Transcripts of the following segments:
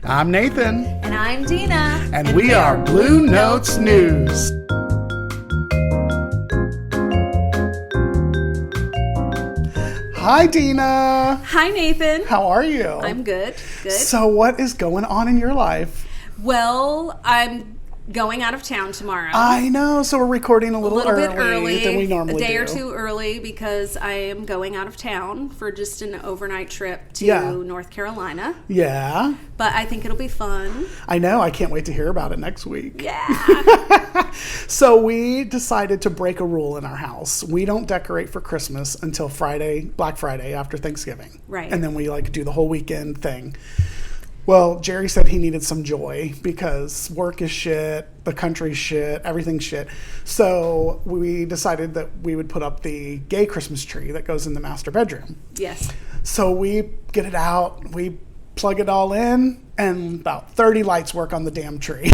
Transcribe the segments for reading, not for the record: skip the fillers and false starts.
I'm Nathan. And I'm Dina. And we are Blue Notes News. Hi, Dina. Hi, Nathan. How are you? I'm good. Good. So what is going on in your life? Well, I'm going out of town tomorrow. I know. So we're recording a little bit early than we normally do. A day or two early because I am going out of town for just an overnight trip to North Carolina. Yeah. But I think it'll be fun. I know. I can't wait to hear about it next week. Yeah. So we decided to break a rule in our house. We don't decorate for Christmas until Black Friday after Thanksgiving. Right. And then we do the whole weekend thing. Well, Jerry said he needed some joy because work is shit, the country's shit, everything's shit. So we decided that we would put up the gay Christmas tree that goes in the master bedroom. Yes. So we get it out, we plug it all in, and about 30 lights work on the damn tree.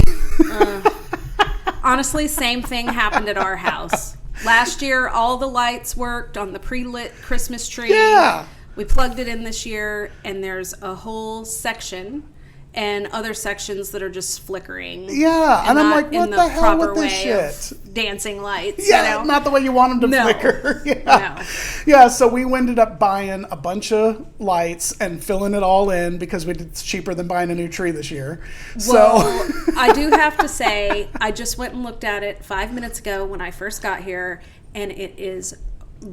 Honestly, same thing happened at our house. Last year, all the lights worked on the pre-lit Christmas tree. Yeah. We plugged it in this year, and there's a whole section and other sections that are just flickering. Yeah, and I'm like, what the hell with this shit? Dancing lights. Yeah, you know? Not the way you want them to flicker. Yeah. No. Yeah, so we ended up buying a bunch of lights and filling it all in because it's cheaper than buying a new tree this year. Well, I do have to say, I just went and looked at it 5 minutes ago when I first got here, and it is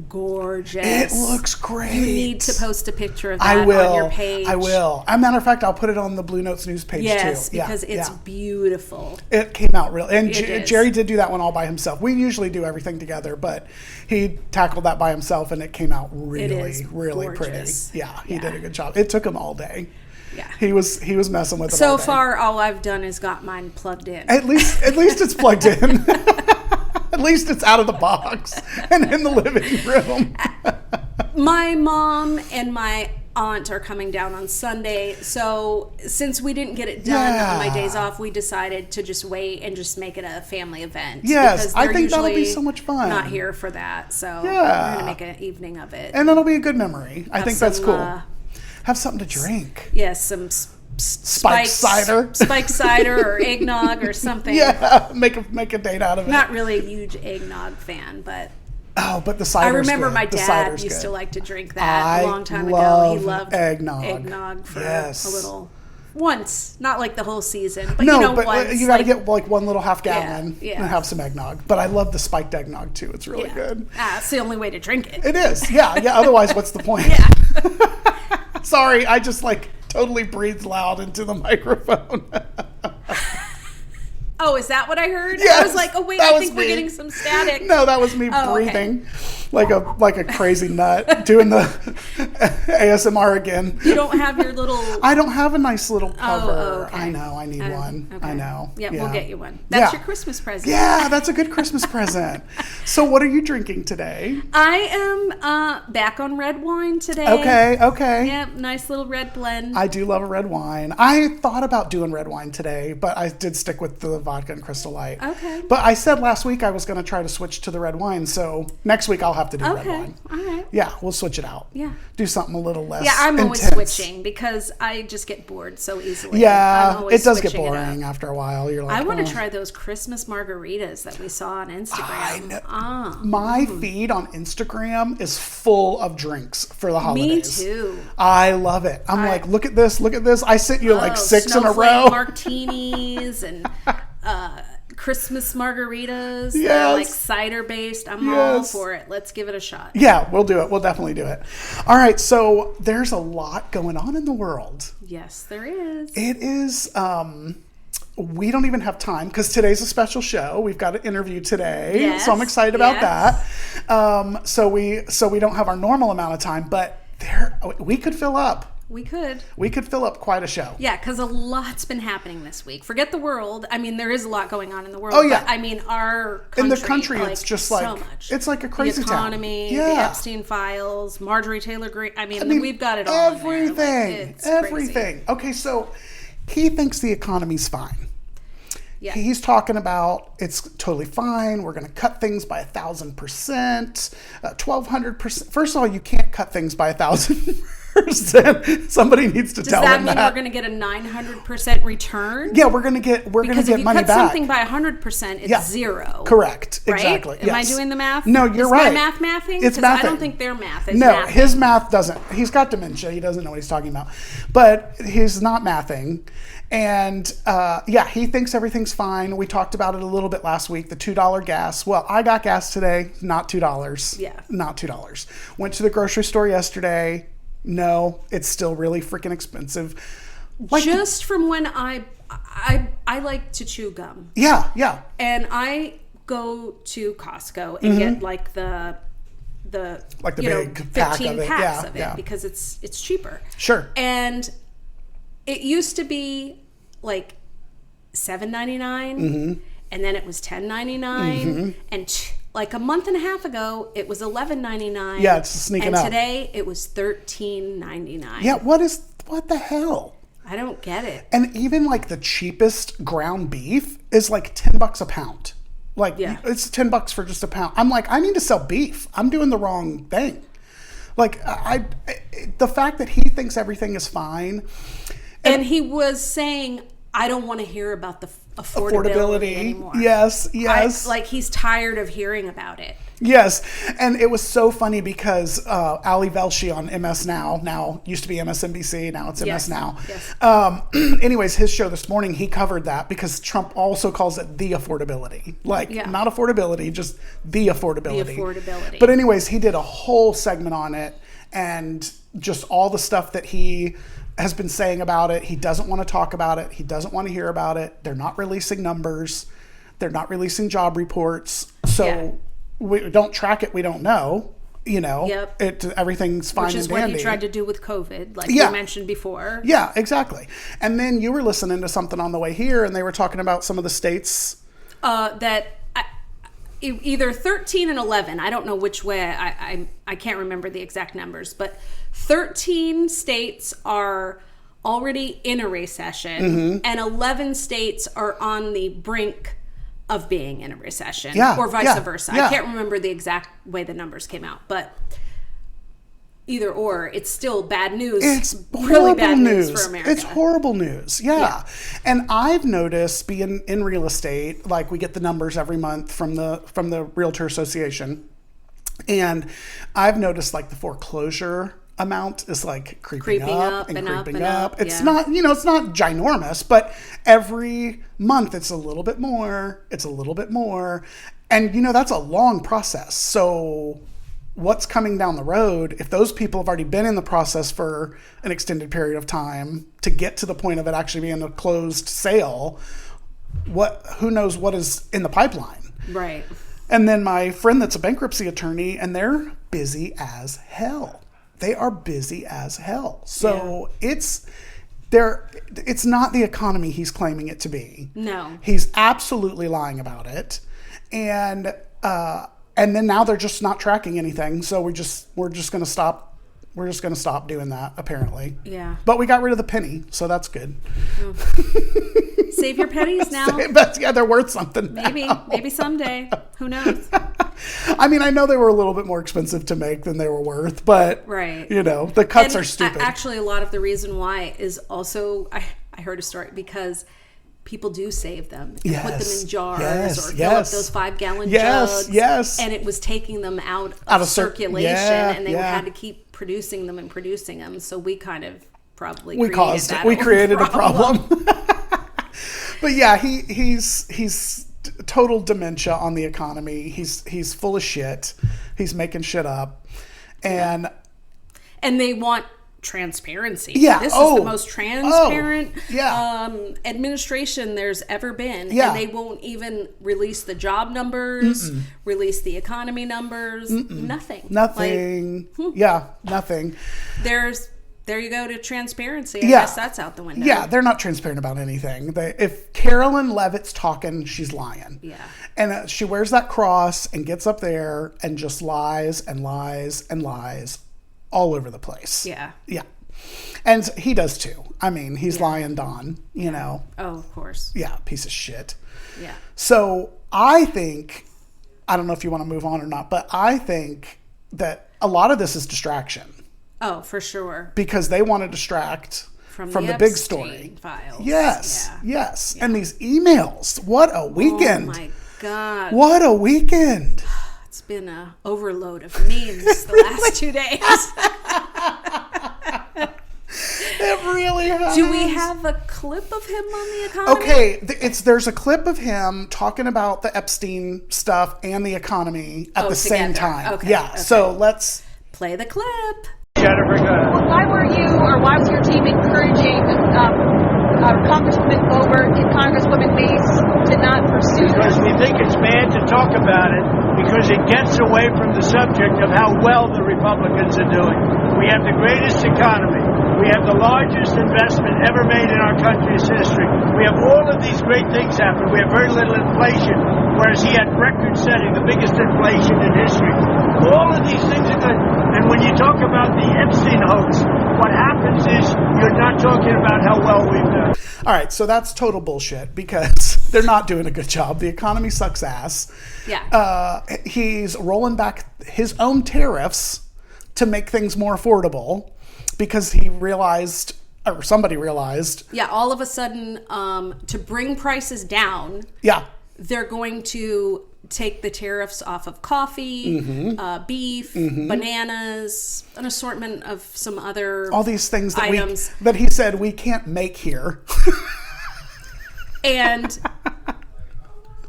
gorgeous. It looks great. You need to post a picture of that on your page. I will. As a matter of fact, I'll put it on the Blue Notes News page too. Yes, because it's beautiful. It came out real. And It is. Jerry did do that one all by himself. We usually do everything together, but he tackled that by himself and it came out really, really gorgeous. pretty. Yeah, he did a good job. It took him all day. Yeah. He was messing with it So all day. far, all I've done is got mine plugged in. At least it's plugged in. At least it's out of the box and in the living room. My mom and my aunt are coming down on Sunday, so since we didn't get it done on my days off, we decided to just wait and just make it a family event. Yes, I think that'll be so much fun. Not here for that, so we're gonna make an evening of it, and that'll be a good memory. I think that's cool. Have something to drink. Yes, some spiked cider or eggnog or something. Yeah, make a date out of it. Not really a huge eggnog fan, but but the cider's I remember good. my dad used to like to drink that a long time ago. He loved eggnog for a little once, not like the whole season, but once. You got to get like one little half gallon and have some eggnog. But I love the spiked eggnog too. It's really good. It's the only way to drink it. It is. Yeah. Otherwise, what's the point? Yeah. Sorry, I just totally breathed loud into the microphone. Oh, is that what I heard? Yes, I was like, oh wait, I think we're getting some static. No, that was me breathing like a crazy nut, doing the ASMR again. You don't have your little... I don't have a nice little cover. Oh, okay. I know, I need one. Okay. I know. Yeah, we'll get you one. That's your Christmas present. Yeah, that's a good Christmas present. So what are you drinking today? I am back on red wine today. Okay. Yep, nice little red blend. I do love a red wine. I thought about doing red wine today, but I did stick with the vodka and Crystal Light. Okay. But I said last week I was going to try to switch to the red wine, so next week I'll have to do red wine. All right. Yeah, we'll switch it out. Yeah. Do something a little less I'm intense. always switching because I just get bored so easily. Yeah, it does get boring after a while. You're like, I want to try those Christmas margaritas that we saw on Instagram. I know. My feed on Instagram is full of drinks for the holidays. Me too. I love it. I'm like, look at this. I sent you 6 in a row. Martinis and Christmas margaritas. They're cider based. I'm all for it. Let's give it a shot. Yeah, we'll do it. We'll definitely do it. All right. So there's a lot going on in the world. Yes, there is. It is. We don't even have time because today's a special show. We've got an interview today, so I'm excited about that. So we don't have our normal amount of time, but we could fill up. We could fill up quite a show. Yeah, because a lot's been happening this week. Forget the world. I mean, there is a lot going on in the world. Oh, yeah. But, I mean, our country. In the country, it's just so much. It's like a crazy town. The economy, the Epstein files, Marjorie Taylor Greene. I mean, we've got it all. Everything. Everything. Okay, so he thinks the economy's fine. Yeah. He's talking about it's totally fine. We're going to cut things by 1,000%, 1,200%. First of all, you can't cut things by 1,000%. Somebody needs to tell him that. Does that mean we're going to get a 900% return? Yeah, we're going to get money back. Because if you cut something by 100%, it's zero. Correct. Right? Exactly. Am I doing the math? No, you're right. Is my math mathing? It's mathing. I don't think their math is No, mathing. his math doesn't. He's got dementia. He doesn't know what he's talking about. But he's not mathing. And he thinks everything's fine. We talked about it a little bit last week, the $2 gas. Well, I got gas today, not $2. Yeah. Not $2. Went to the grocery store yesterday. No, it's still really freaking expensive. Just from when I like to chew gum. Yeah, yeah. And I go to Costco and get like the big 15 packs of it because it's cheaper. Sure. And it used to be like $7.99 and then it was $10.99 and like a month and a half ago it was $11.99. Yeah, it's sneaking up. And today it was $13.99. Yeah, what the hell? I don't get it. And even like the cheapest ground beef is like $10 a pound. Like it's $10 for just a pound. I'm like, I need to sell beef. I'm doing the wrong thing. Like the fact that he thinks everything is fine. And he was saying, I don't want to hear about the affordability anymore. Yes. Like he's tired of hearing about it. Yes. And it was so funny because Ali Velshi on MS Now used to be MSNBC, now it's MS Now. Yes. Anyways, his show this morning, he covered that because Trump also calls it the affordability. Like, not affordability, just the affordability. The affordability. But anyways, he did a whole segment on it and just all the stuff that he has been saying about it. He doesn't want to talk about it. He doesn't want to hear about it. They're not releasing numbers. They're not releasing job reports. So we don't track it. We don't know. You know, everything's fine and dandy. Which is what he tried to do with COVID, like you mentioned before. Yeah, exactly. And then you were listening to something on the way here, and they were talking about some of the states that either 13 and 11. I don't know which way. I can't remember the exact numbers, but 13 states are already in a recession, and 11 states are on the brink of being in a recession, or vice versa. I can't remember the exact way the numbers came out, but either or, it's still bad news. It's really bad news for America. It's horrible news. Yeah. And I've noticed being in real estate, like we get the numbers every month from the Realtor Association, and I've noticed like the foreclosure amount is like creeping up. It's not, it's not ginormous, but every month it's a little bit more. And that's a long process. So what's coming down the road, if those people have already been in the process for an extended period of time to get to the point of it actually being a closed sale, who knows what is in the pipeline. Right. And then my friend that's a bankruptcy attorney, and they're busy as hell. They are busy as hell. So it's not the economy he's claiming it to be. No. He's absolutely lying about it. And then now they're just not tracking anything. So we're just going to stop. We're just going to stop doing that, apparently. Yeah. But we got rid of the penny, so that's good. Oh. Save your pennies now. They're worth something. Maybe someday. Who knows? I mean, I know they were a little bit more expensive to make than they were worth, but the cuts are stupid. Actually, a lot of the reason why is also I heard a story because people do save them and put them in jars or fill up those 5-gallon jugs. Yes. And it was taking them out of circulation, and they had to keep producing them. So we kind of probably created a problem. But yeah, he's total dementia on the economy. He's full of shit. He's making shit up, and they want transparency. Yeah, this is the most transparent administration there's ever been. Yeah. And they won't even release the job numbers, release the economy numbers. Nothing. Nothing. Nothing. There you go to transparency. I guess that's out the window. Yeah, they're not transparent about anything. If Carolyn Levitt's talking, she's lying. Yeah. And she wears that cross and gets up there and just lies and lies and lies all over the place. Yeah. Yeah. And he does too. I mean, he's lying Don, know. Oh, of course. Yeah, piece of shit. Yeah. So I think, I don't know if you want to move on or not, but I think that a lot of this is distraction. Oh, for sure. Because they want to distract from the big story. Files. Yes, yes. And these emails. What a weekend. Oh my God. What a weekend. It's been a overload of memes the last 2 days. It really has. Do we have a clip of him on the economy? Okay, there's a clip of him talking about the Epstein stuff and the economy at the same time. Okay, yeah, so let's play the clip. Jennifer, go ahead. Well, why was your team encouraging Congresswoman Boebert and Congresswoman Mace to not pursue Because we think it's bad to talk about it because it gets away from the subject of how well the Republicans are doing. We have the greatest economy. We have the largest investment ever made in our country's history. We have all of these great things happen. We have very little inflation, whereas he had record-setting, the biggest inflation in history. All of these things are good. And when you talk about the Epstein hoax, what happens is you're not talking about how well we've done. All right, so that's total bullshit because they're not doing a good job. The economy sucks ass. Yeah. He's rolling back his own tariffs to make things more affordable because he realized, or somebody realized. Yeah, all of a sudden, to bring prices down, Yeah. they're going to take the tariffs off of coffee, beef, bananas, an assortment of some other All these things that items. that he said we can't make here. And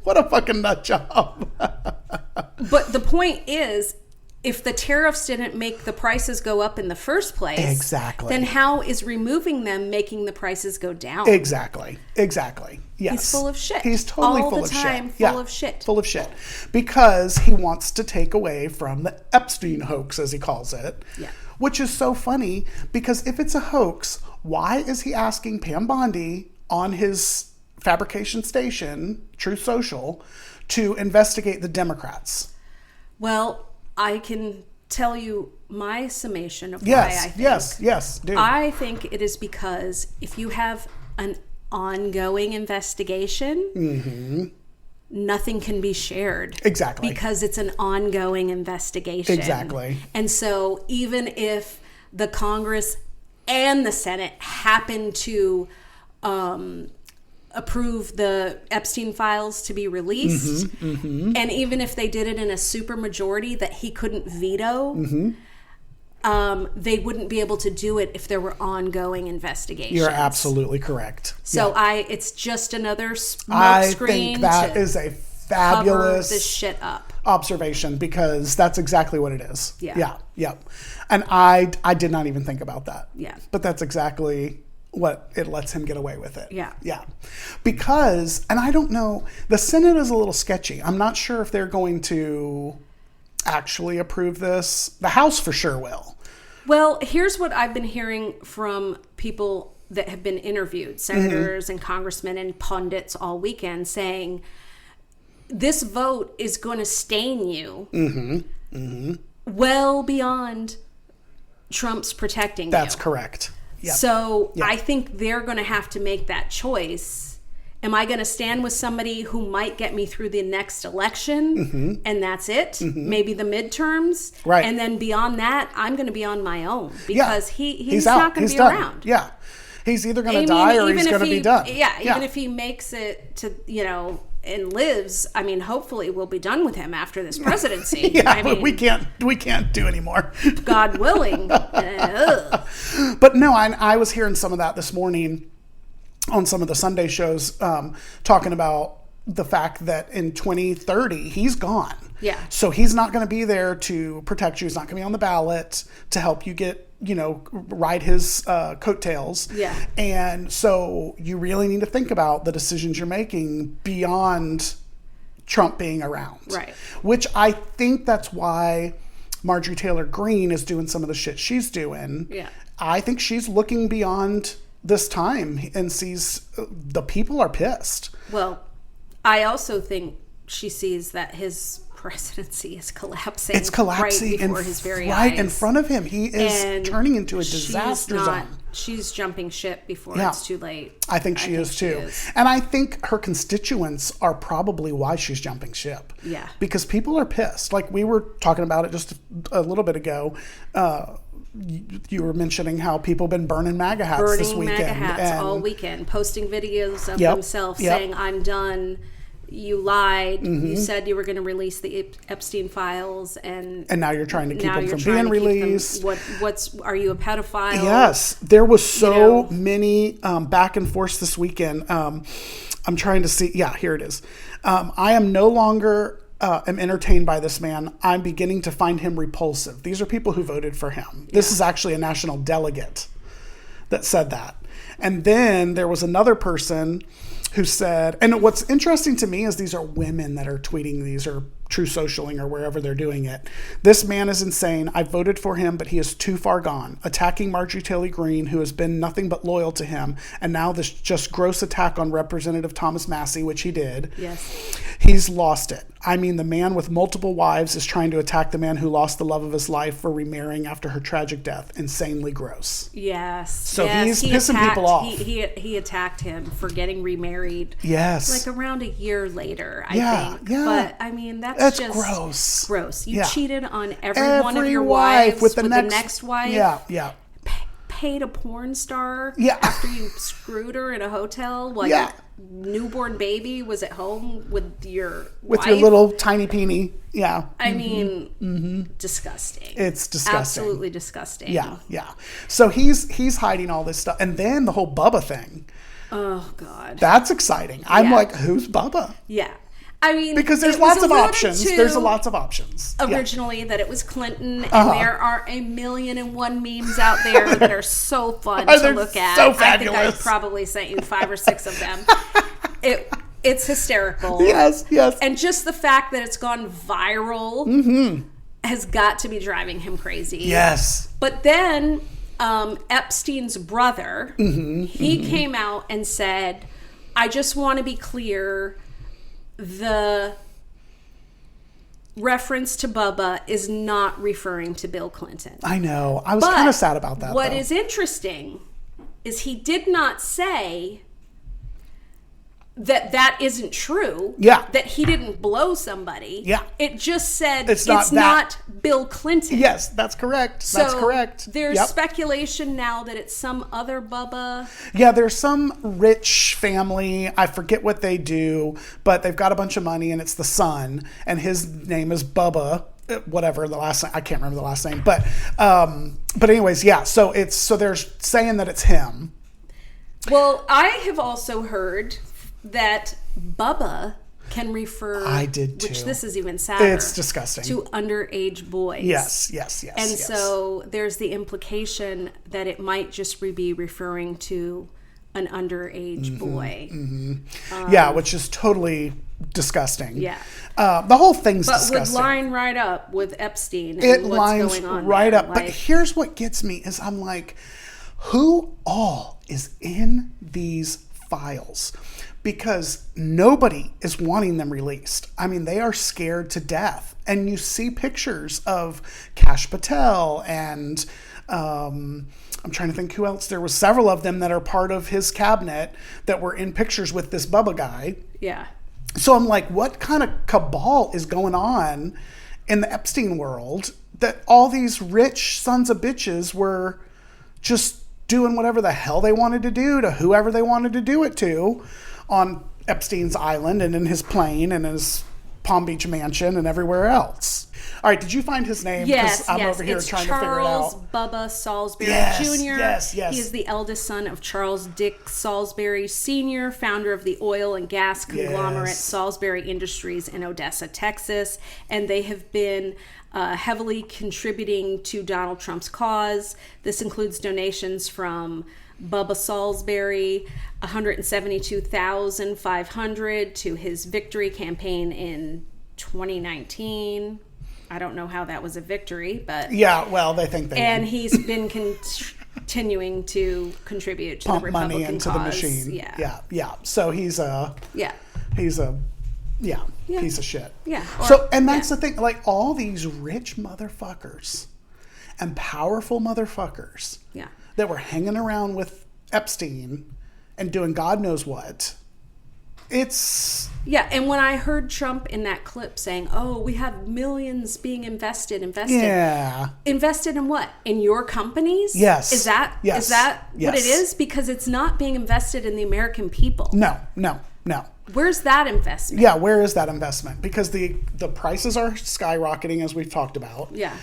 what a fucking nut job. but the point is, if the tariffs didn't make the prices go up in the first place, Exactly. then how is removing them making the prices go down? Exactly. Yes. He's full of shit. He's totally All full the of time shit. full of shit. Full of shit. Because he wants to take away from the Epstein hoax, as he calls it. Yeah. Which is so funny because if it's a hoax, why is he asking Pam Bondi on his fabrication station, Truth Social, to investigate the Democrats? Well, I can tell you my summation of why I think. Yes, do. I think it is because if you have an ongoing investigation, nothing can be shared. Exactly. Because it's an ongoing investigation. Exactly. And so even if the Congress and the Senate happen to approve the Epstein files to be released, and even if they did it in a super majority that he couldn't veto, they wouldn't be able to do it if there were ongoing investigations. You're absolutely correct. So it's just another smoke I screen think that to is a cover fabulous this shit up. observation because that's exactly what it is. Yeah. And I did not even think about that. Yeah. But that's exactly what it lets him get away with it. Yeah. Because, and I don't know, the Senate is a little sketchy. I'm not sure if they're going to actually approve this. The House for sure will. Well, here's what I've been hearing from people that have been interviewed, senators and congressmen and pundits all weekend, saying this vote is going to stain you well beyond Trump's protecting you. That's correct. Yep. So I think they're going to have to make that choice. Am I going to stand with somebody who might get me through the next election and that's it? Maybe the midterms. Right. And then beyond that, I'm going to be on my own because he's out. not going to be done. around. Yeah. He's either going to die or he's going to be done. Yeah. Even if he makes it to, and lives, I mean, hopefully we'll be done with him after this presidency. But we can't do anymore. God willing. But no, I was hearing some of that this morning on some of the Sunday shows, talking about the fact that in 2030 he's gone. Yeah. So he's not going to be there to protect you. He's not going to be on the ballot to help you get, ride his coattails. Yeah. And so you really need to think about the decisions you're making beyond Trump being around. Right. Which I think that's why Marjorie Taylor Greene is doing some of the shit she's doing. Yeah. I think she's looking beyond this time and sees the people are pissed. Well, I also think she sees that his presidency is collapsing. It's collapsing right before his very right eyes. in front of him. He is And turning into a disaster zone. She's jumping ship before it's too late. I think she is too. And I think her constituents are probably why she's jumping ship. Yeah. Because people are pissed. Like we were talking about it just a little bit ago. you were mentioning how people have been burning MAGA hats this weekend. MAGA hats all weekend, posting videos of themselves saying, I'm done. You lied. You said you were going to release the Epstein files, and now you're trying to keep them from being released. Are you a pedophile? Yes, there was so many back and forths this weekend. I'm trying to see. Yeah, here it is. I am no longer am entertained by this man. I'm beginning to find him repulsive. These are people who voted for him. This is actually a national delegate that said that. And then there was another person who said, and what's interesting to me is these are women that are tweeting these, or True Socialing, or wherever they're doing it. This man is insane. I voted for him, but he is too far gone. Attacking Marjorie Taylor Greene, who has been nothing but loyal to him, and now this just gross attack on Representative Thomas Massie, which he did. Yes. He's lost it. I mean, the man with multiple wives is trying to attack the man who lost the love of his life for remarrying after her tragic death. Insanely gross. Yes. So he's pissing people off. He attacked him for getting remarried. Yes. Like around a year later, I think. Yeah. But I mean, that's just gross. Gross. You cheated on every one of your wife wives with the next wife. Yeah. Paid a porn star Yeah. after you screwed her in a hotel while your newborn baby was at home with your wife. Your little tiny peenie. Yeah. I mean, disgusting. It's disgusting. Absolutely disgusting. Yeah. So he's hiding all this stuff. And then the whole Bubba thing. Oh, God. That's exciting. I'm like, who's Bubba? Yeah. I mean, because there's lots of options. There's lots of options. Originally, that it was Clinton, and there are 1,000,001 memes out there that are so fun to look at. So fabulous. I think I probably sent you 5 or 6 of them. It's hysterical. Yes. And just the fact that it's gone viral has got to be driving him crazy. Yes. But then Epstein's brother, he came out and said, I just want to be clear, the reference to Bubba is not referring to Bill Clinton. I know. I was kind of sad about that. What is interesting is he did not say that isn't true. Yeah. That he didn't blow somebody. Yeah. It just said it's not Bill Clinton. Yes, that's correct. That's correct. There's speculation now that it's some other Bubba. Yeah, there's some rich family. I forget what they do, but they've got a bunch of money, and it's the son, and his name is Bubba. Whatever the last name, I can't remember the last name, but anyways, yeah. So they're saying that it's him. Well, I have also heard that Bubba can refer, I did too, which this is even sadder. It's disgusting. To underage boys. Yes. And so there's the implication that it might just be referring to an underage boy. Which is totally disgusting. Yeah. The whole thing's disgusting. But would line right up with Epstein and it what's lines going on right there. up. But here's what gets me is I'm like, who all is in these files? Because nobody is wanting them released. I mean, they are scared to death. And you see pictures of Kash Patel and I'm trying to think who else. There was several of them that are part of his cabinet that were in pictures with this Bubba guy. Yeah. So I'm like, what kind of cabal is going on in the Epstein world that all these rich sons of bitches were just doing whatever the hell they wanted to do to whoever they wanted to do it to on Epstein's island and in his plane and his Palm Beach mansion and everywhere else. All right, did you find his name? Yes, I'm over here trying to figure it out. Charles Bubba Salisbury Jr. Yes. He is the eldest son of Charles Dick Salisbury Sr., founder of the oil and gas conglomerate Salisbury Industries in Odessa, Texas. And they have been heavily contributing to Donald Trump's cause. This includes donations from Bubba Salisbury, $172,500 to his victory campaign in 2019. I don't know how that was a victory, but yeah, well, they think they. And he's been continuing to contribute to pump the Republican money into cause. the machine. Yeah. So he's a piece of shit. Yeah. And that's the thing. Like all these rich motherfuckers and powerful motherfuckers. Yeah. That were hanging around with Epstein and doing God knows what. It's Yeah, and when I heard Trump in that clip saying, "Oh, we have millions being invested," Yeah. invested in what? In your companies? Yes. Is that Yes. what it is? Because it's not being invested in the American people. No. Where's that investment? Yeah, where is that investment? Because the prices are skyrocketing, as we've talked about. Yeah.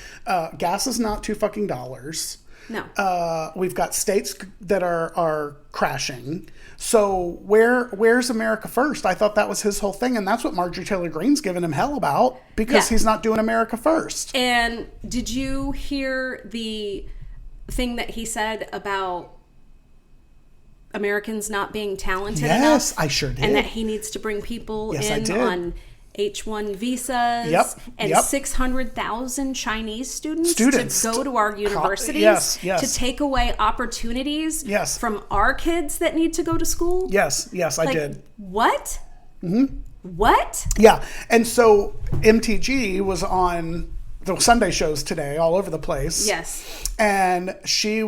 Gas is not $2 No. We've got states that are crashing. So where's America first? I thought that was his whole thing, and that's what Marjorie Taylor Greene's giving him hell about, because he's not doing America first. And did you hear the thing that he said about Americans not being talented enough? Yes, I sure did. And that he needs to bring people in on H-1 visas and 600,000 Chinese students to go to our universities to take away opportunities from our kids that need to go to school. Yes, I did. What? Mm-hmm. What? Yeah, and so MTG was on the Sunday shows today all over the place. Yes. And she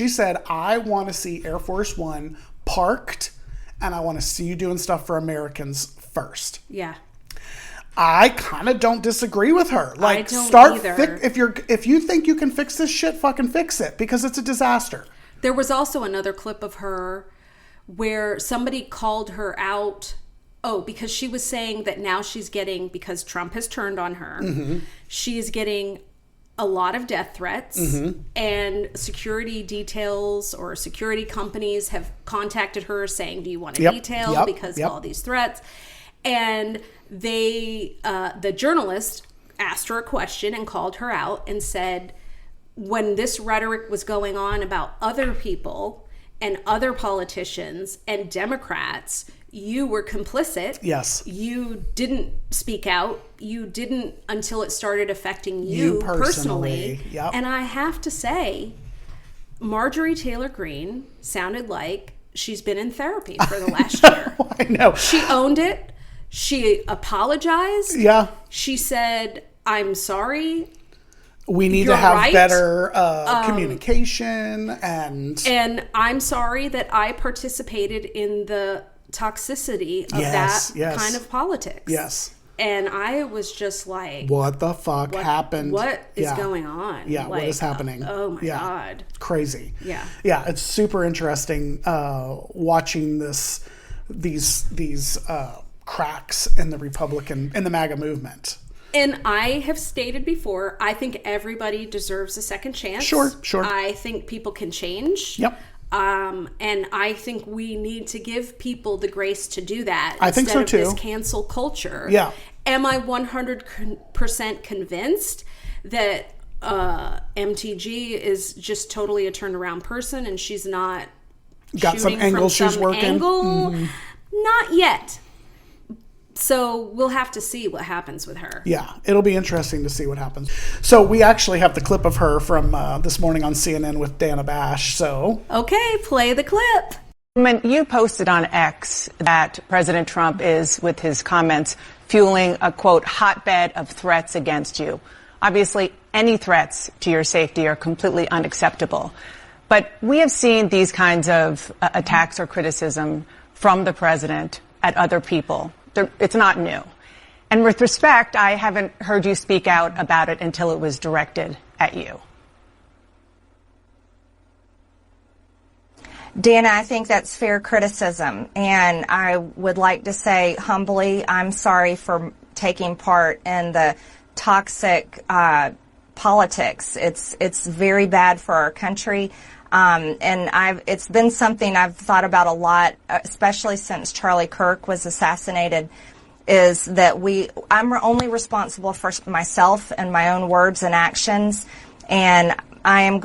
said, I want to see Air Force One parked, and I want to see you doing stuff for Americans first. Yeah. I kind of don't disagree with her. Like, I don't either. If you think you can fix this shit, fucking fix it, because it's a disaster. There was also another clip of her where somebody called her out. Oh, because she was saying that now she's getting, because Trump has turned on her, she's getting a lot of death threats, and security details or security companies have contacted her saying, do you want a detail because of all these threats? And the journalist asked her a question and called her out and said, when this rhetoric was going on about other people and other politicians and Democrats, you were complicit. Yes. You didn't speak out. You didn't until it started affecting you personally. Yep. And I have to say, Marjorie Taylor Greene sounded like she's been in therapy for the last year. I know. She owned it. She apologized. Yeah. She said, I'm sorry. We need to have better communication. And I'm sorry that I participated in the toxicity of that kind of politics. Yes. And I was just like, what the fuck happened? What is going on? Yeah, what is happening? Oh my God. Crazy. Yeah. Yeah, it's super interesting watching these cracks in the MAGA movement. And I have stated before, I think everybody deserves a second chance. Sure. I think people can change. Yep. And I think we need to give people the grace to do that. I think so too. Instead of this cancel culture. Yeah. Am I 100% convinced that MTG is just totally a turned around person and she's not got some angle she's working? Not yet. So we'll have to see what happens with her. Yeah, it'll be interesting to see what happens. So we actually have the clip of her from this morning on CNN with Dana Bash. So okay, play the clip. You posted on X that President Trump is, with his comments, fueling a, quote, hotbed of threats against you. Obviously, any threats to your safety are completely unacceptable. But we have seen these kinds of attacks or criticism from the president at other people. It's not new. And with respect, I haven't heard you speak out about it until it was directed at you. Dana, I think that's fair criticism. And I would like to say humbly, I'm sorry for taking part in the toxic politics. It's very bad for our country. And it's been something I've thought about a lot, especially since Charlie Kirk was assassinated, is that I'm only responsible for myself and my own words and actions. And I am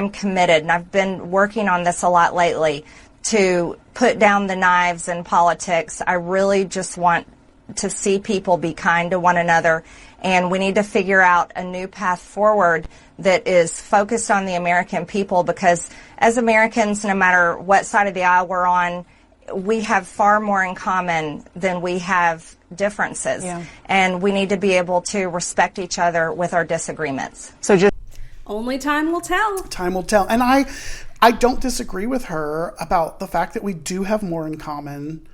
committed, and I've been working on this a lot lately, to put down the knives in politics. I really just want to see people be kind to one another, and we need to figure out a new path forward that is focused on the American people, because as Americans, no matter what side of the aisle we're on, we have far more in common than we have differences. Yeah. And we need to be able to respect each other with our disagreements. So just only time will tell. Time will tell. And I don't disagree with her about the fact that we do have more in common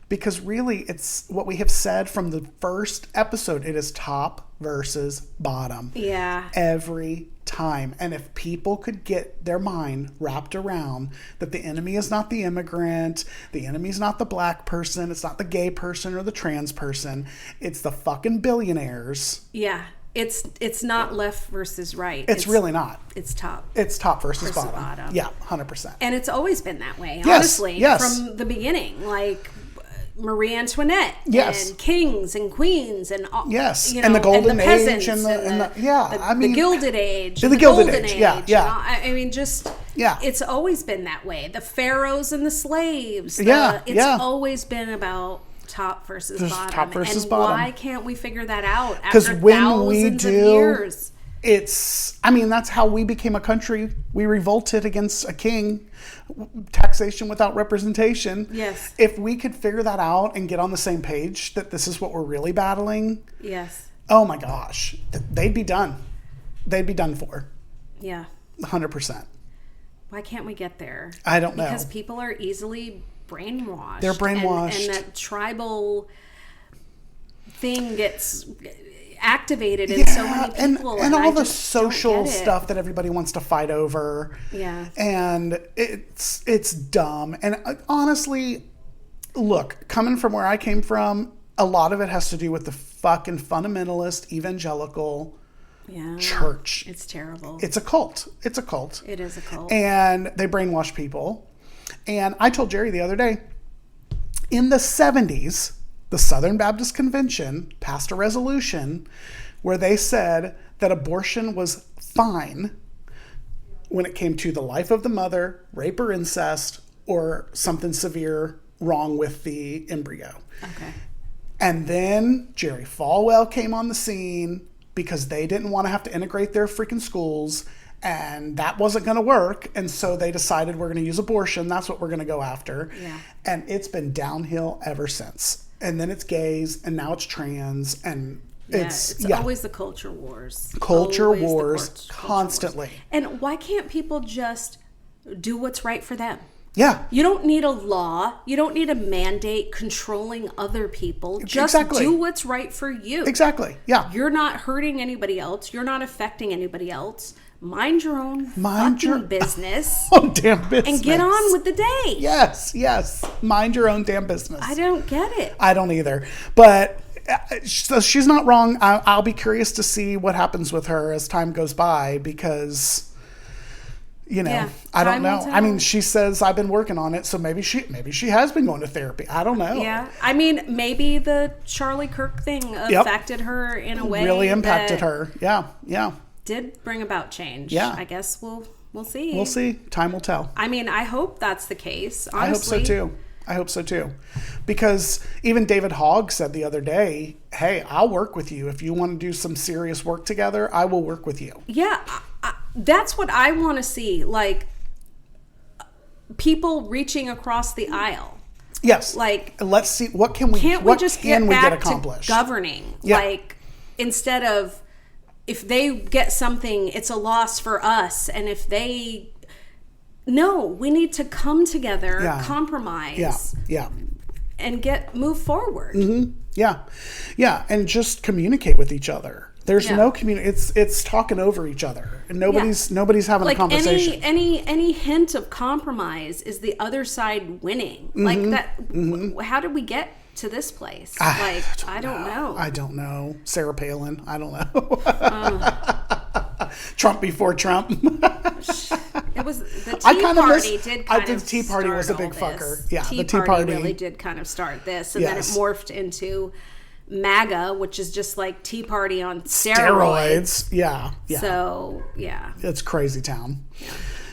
Because really, it's what we have said from the first episode. It is top versus bottom. Yeah. Every time. And if people could get their mind wrapped around that the enemy is not the immigrant, the enemy is not the black person, it's not the gay person or the trans person, it's the fucking billionaires. Yeah. It's not left versus right. It's really not. It's top. It's top versus bottom. Yeah, 100%. And it's always been that way, Yes, honestly, yes. from the beginning. Like Marie Antoinette, yes, and kings and queens, and all, yes, you know, and the golden and the age, peasants, and the the Gilded Age, the and Gilded Golden Age, Age, yeah, yeah. I mean, just it's always been that way. The pharaohs and the slaves, it's always been about top versus bottom. Top versus and bottom. Why can't we figure that out Because after when thousands we of do, years? That's how we became a country. We revolted against a king. Taxation without representation. Yes. If we could figure that out and get on the same page that this is what we're really battling. Yes. Oh my gosh. They'd be done. They'd be done for. Yeah. 100%. Why can't we get there? I don't know. Because people are easily brainwashed. They're brainwashed. And that tribal thing gets activated in so many people. And all the social stuff that everybody wants to fight over. Yeah. And it's dumb. And honestly, look, coming from where I came from, a lot of it has to do with the fucking fundamentalist evangelical church. It's terrible. It's a cult. It's a cult. It is a cult. And they brainwash people. And I told Jerry the other day, in the 70s, the Southern Baptist Convention passed a resolution where they said that abortion was fine when it came to the life of the mother, rape or incest, or something severe wrong with the embryo. Okay. And then Jerry Falwell came on the scene because they didn't want to have to integrate their freaking schools, and that wasn't going to work. And so they decided we're going to use abortion. That's what we're going to go after. Yeah. And it's been downhill ever since. And then it's gays, and now it's trans, and it's always the culture wars. Culture wars constantly. And why can't people just do what's right for them? Yeah. You don't need a law. You don't need a mandate controlling other people. Just Exactly. do what's right for you. Exactly. Yeah. You're not hurting anybody else. You're not affecting anybody else. Mind your own business. Own damn business. And get on with the day. Yes, yes. Mind your own damn business. I don't get it. I don't either. But so she's not wrong. I'll be curious to see what happens with her as time goes by because, I don't know. I mean, she says I've been working on it, so maybe she has been going to therapy. I don't know. Yeah. I mean, maybe the Charlie Kirk thing affected her in a way. Really impacted her. Yeah, yeah. Did bring about change. Yeah. I guess we'll see. We'll see. Time will tell. I mean, I hope that's the case. Honestly. I hope so too. Because even David Hogg said the other day, hey, I'll work with you. If you want to do some serious work together, I will work with you. Yeah. That's what I want to see. Like, people reaching across the aisle. Yes. Like, let's see. What can we just get back accomplished? To governing? Yeah. Like, instead of, if they get something, it's a loss for us. And if they, we need to come together, compromise, and move forward. Mm-hmm. Yeah, yeah, and just communicate with each other. There's no it's talking over each other, and nobody's having a conversation. Any hint of compromise is the other side winning. Mm-hmm. Like that. Mm-hmm. How did we get to this place? I don't know. I don't know. Sarah Palin. I don't know. Trump before Trump. It was the Tea Party. The Tea Party was a big fucker. Yeah, the Tea Party really did kind of start this, and then it morphed into MAGA, which is just like Tea Party on steroids. Yeah. So it's crazy town. Yeah.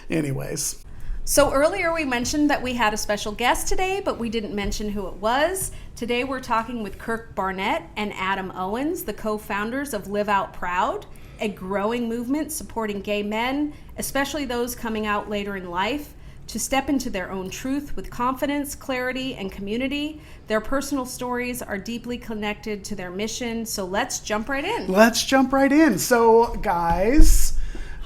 Anyways. So earlier we mentioned that we had a special guest today, but we didn't mention who it was. Today we're talking with Kirk Barnett and Adam Owens, the co-founders of Live Out Proud, a growing movement supporting gay men, especially those coming out later in life, to step into their own truth with confidence, clarity, and community. Their personal stories are deeply connected to their mission, so let's jump right in. So, guys,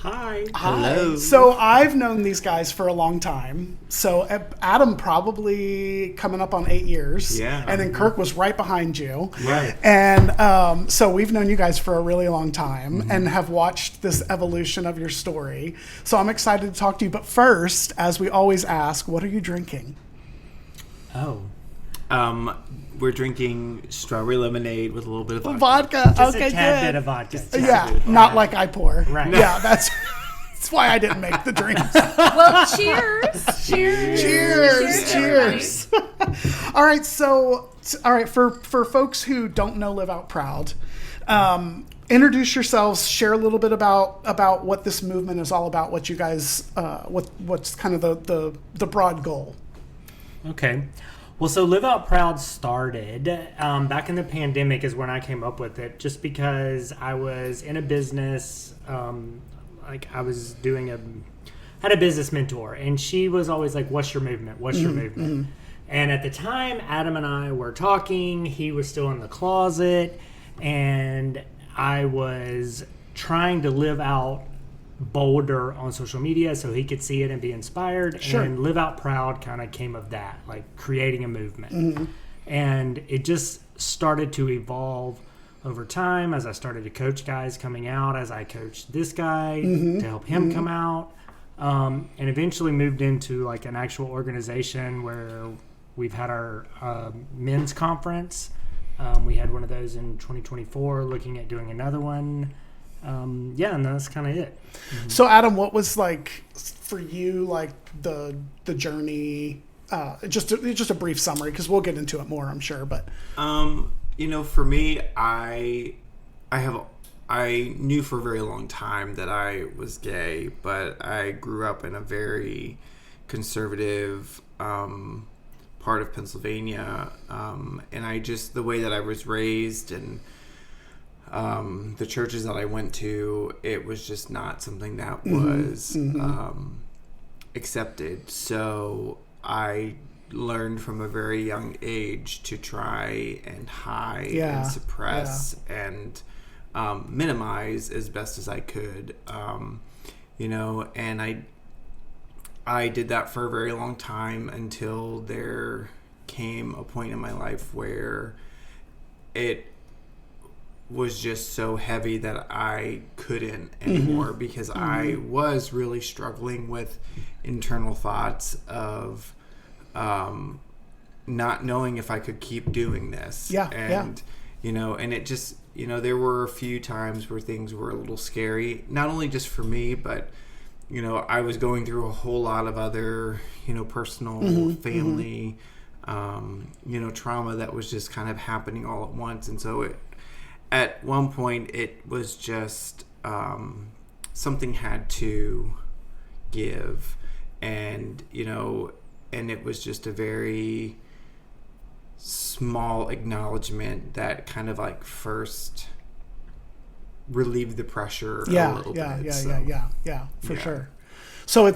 Hi. Hello. So I've known these guys for a long time. So Adam probably coming up on 8 years. Yeah. And then Kirk was right behind you. Right. And so we've known you guys for a really long time and have watched this evolution of your story. So I'm excited to talk to you. But first, as we always ask, what are you drinking? Oh. We're drinking strawberry lemonade with a little bit of Vodka. Just Okay, a tad good. bit of vodka. Yeah, not like I pour. Right. Yeah, that's why I didn't make the drinks. Well, cheers. Cheers. All right, for folks who don't know Live Out Proud, introduce yourselves, share a little bit about what this movement is all about, what you guys, what's kind of the broad goal. Okay. Well, so Live Out Proud started back in the pandemic is when I came up with it, just because I was in a business, I was had a business mentor, and she was always like, what's your movement? What's your movement? And at the time, Adam and I were talking, he was still in the closet, and I was trying to live out bolder on social media so he could see it and be inspired. Sure. And Live Out Proud kind of came of that, like creating a movement. And it just started to evolve over time as I started to coach guys coming out, as I coached this guy to help him come out, and eventually moved into like an actual organization where we've had our men's conference. We had one of those in 2024, looking at doing another one. And that's kind of it. So Adam, what was like for you, like the journey, just a brief summary, because we'll get into it more, I'm sure, but for me, I knew for a very long time that I was gay, but I grew up in a very conservative part of Pennsylvania, and the way that I was raised and the churches that I went to, it was just not something that was accepted. So I learned from a very young age to try and hide and suppress and minimize as best as I could, and I did that for a very long time until there came a point in my life where it was just so heavy that I couldn't anymore, because I was really struggling with internal thoughts of not knowing if I could keep doing this. And it just, there were a few times where things were a little scary, not only just for me, but I was going through a whole lot of other, personal, family, trauma that was just kind of happening all at once. And so at one point, it was just something had to give, and and it was just a very small acknowledgement that kind of like first relieved the pressure a little bit. For sure. So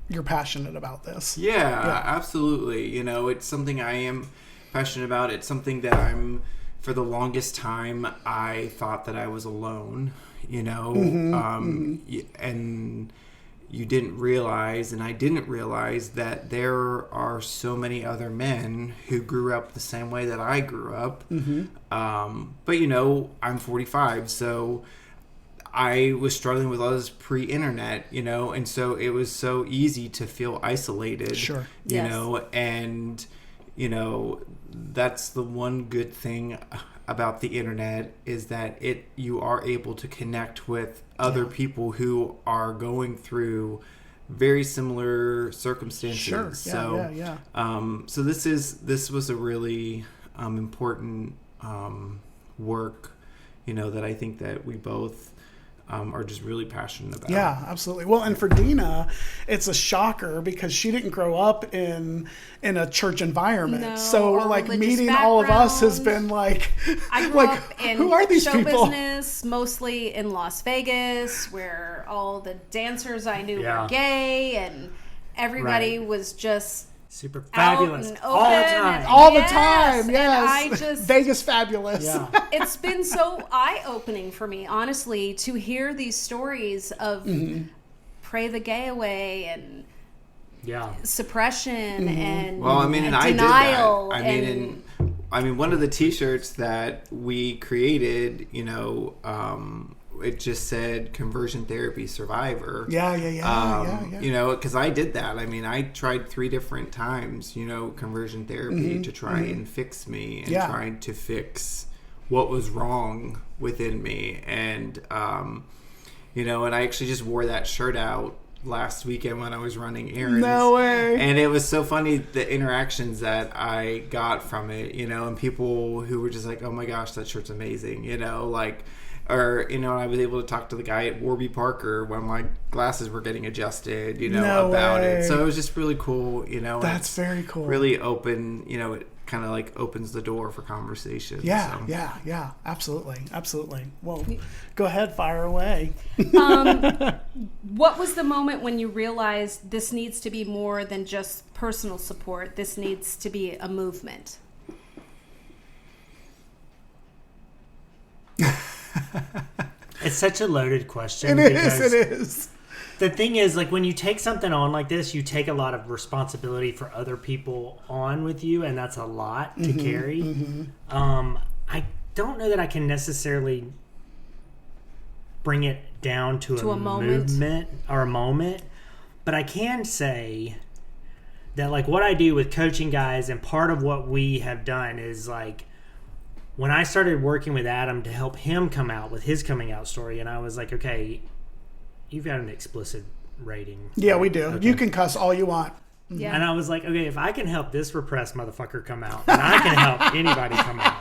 you're passionate about this. Yeah, absolutely. It's something I am passionate about. It's something that for the longest time, I thought that I was alone, and you didn't realize, and I didn't realize, that there are so many other men who grew up the same way that I grew up. But, I'm 45, so I was struggling with all this pre-internet, and so it was so easy to feel isolated, and, that's the one good thing about the internet, is that you are able to connect with other people who are going through very similar circumstances. So this was a really important work, that I think that we both are just really passionate about. Yeah, absolutely. Well, and for Dina, it's a shocker because she didn't grow up in a church environment. No, so or like religious meeting all of us has background. been like, I grew up in who are these show people? business, mostly in Las Vegas, where all the dancers I knew were gay, and everybody was just super fabulous and all the open time. and- All the Yes, time, and yes. I just- Vegas fabulous. Yeah. It's been so eye-opening for me, honestly, to hear these stories of pray the gay away and Yeah. suppression and Well, I mean, and I did that. denial. I mean, one of the T-shirts that we created, it just said "Conversion Therapy Survivor." Yeah. You know, because I did that. I mean, I tried 3 different times, conversion therapy to try and fix me and trying to fix what was wrong within me. And, and I actually just wore that shirt out last weekend when I was running errands. No way. And it was so funny, the interactions that I got from it, and people who were just like, oh my gosh, that shirt's amazing, or, I was able to talk to the guy at Warby Parker when my glasses were getting adjusted, No about way. it. So it was just really cool, That's very cool. Really open, it kind of like opens the door for conversation. Yeah, so. yeah. Absolutely. Well, go ahead, fire away. What was the moment when you realized this needs to be more than just personal support? This needs to be a movement. It's such a loaded question. It because is. the thing is, like, when you take something on like this, you take a lot of responsibility for other people on with you, and that's a lot to carry. I don't know that I can necessarily bring it down to a movement or a moment, but I can say that, like, what I do with coaching guys, and part of what we have done is, like, when I started working with Adam to help him come out with his coming out story, and I was like, okay, you've got an explicit rating. Yeah, right? we do. Okay. You can cuss all you want. Yeah. And I was like, okay, if I can help this repressed motherfucker come out, then I can help anybody come out.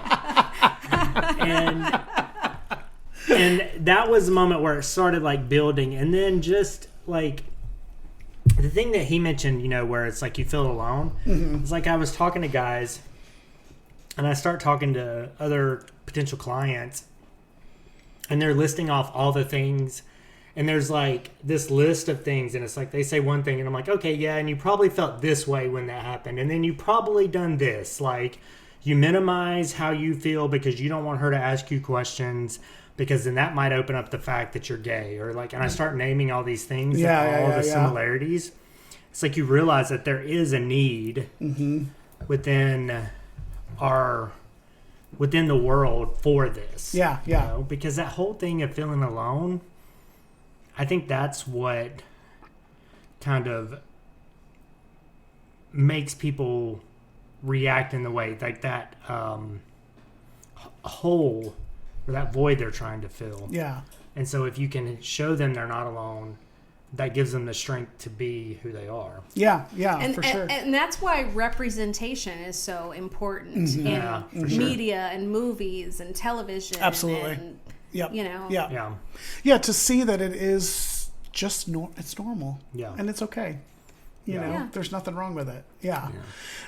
And that was the moment where it started, like, building. And then just, like, the thing that he mentioned, where it's like you feel alone. It's like I was talking to guys, and I start talking to other potential clients, and they're listing off all the things, and there's like this list of things, and it's like they say one thing, and I'm like, okay, yeah, and you probably felt this way when that happened, and then you probably done this, like, you minimize how you feel because you don't want her to ask you questions, because then that might open up the fact that you're gay, or like, and I start naming all these things, the similarities. It's like you realize that there is a need within the world for this. Yeah. Because that whole thing of feeling alone, I think that's what kind of makes people react in the way, like that hole or that void they're trying to fill. Yeah. And so if you can show them they're not alone, that gives them the strength to be who they are. Yeah, And, for sure. and that's why representation is so important in Yeah, for sure. media and movies and television. Absolutely. And, Yep. Yeah. Yeah, to see that it is just it's normal. Yeah. And it's okay. You know, Yeah. there's nothing wrong with it. Yeah.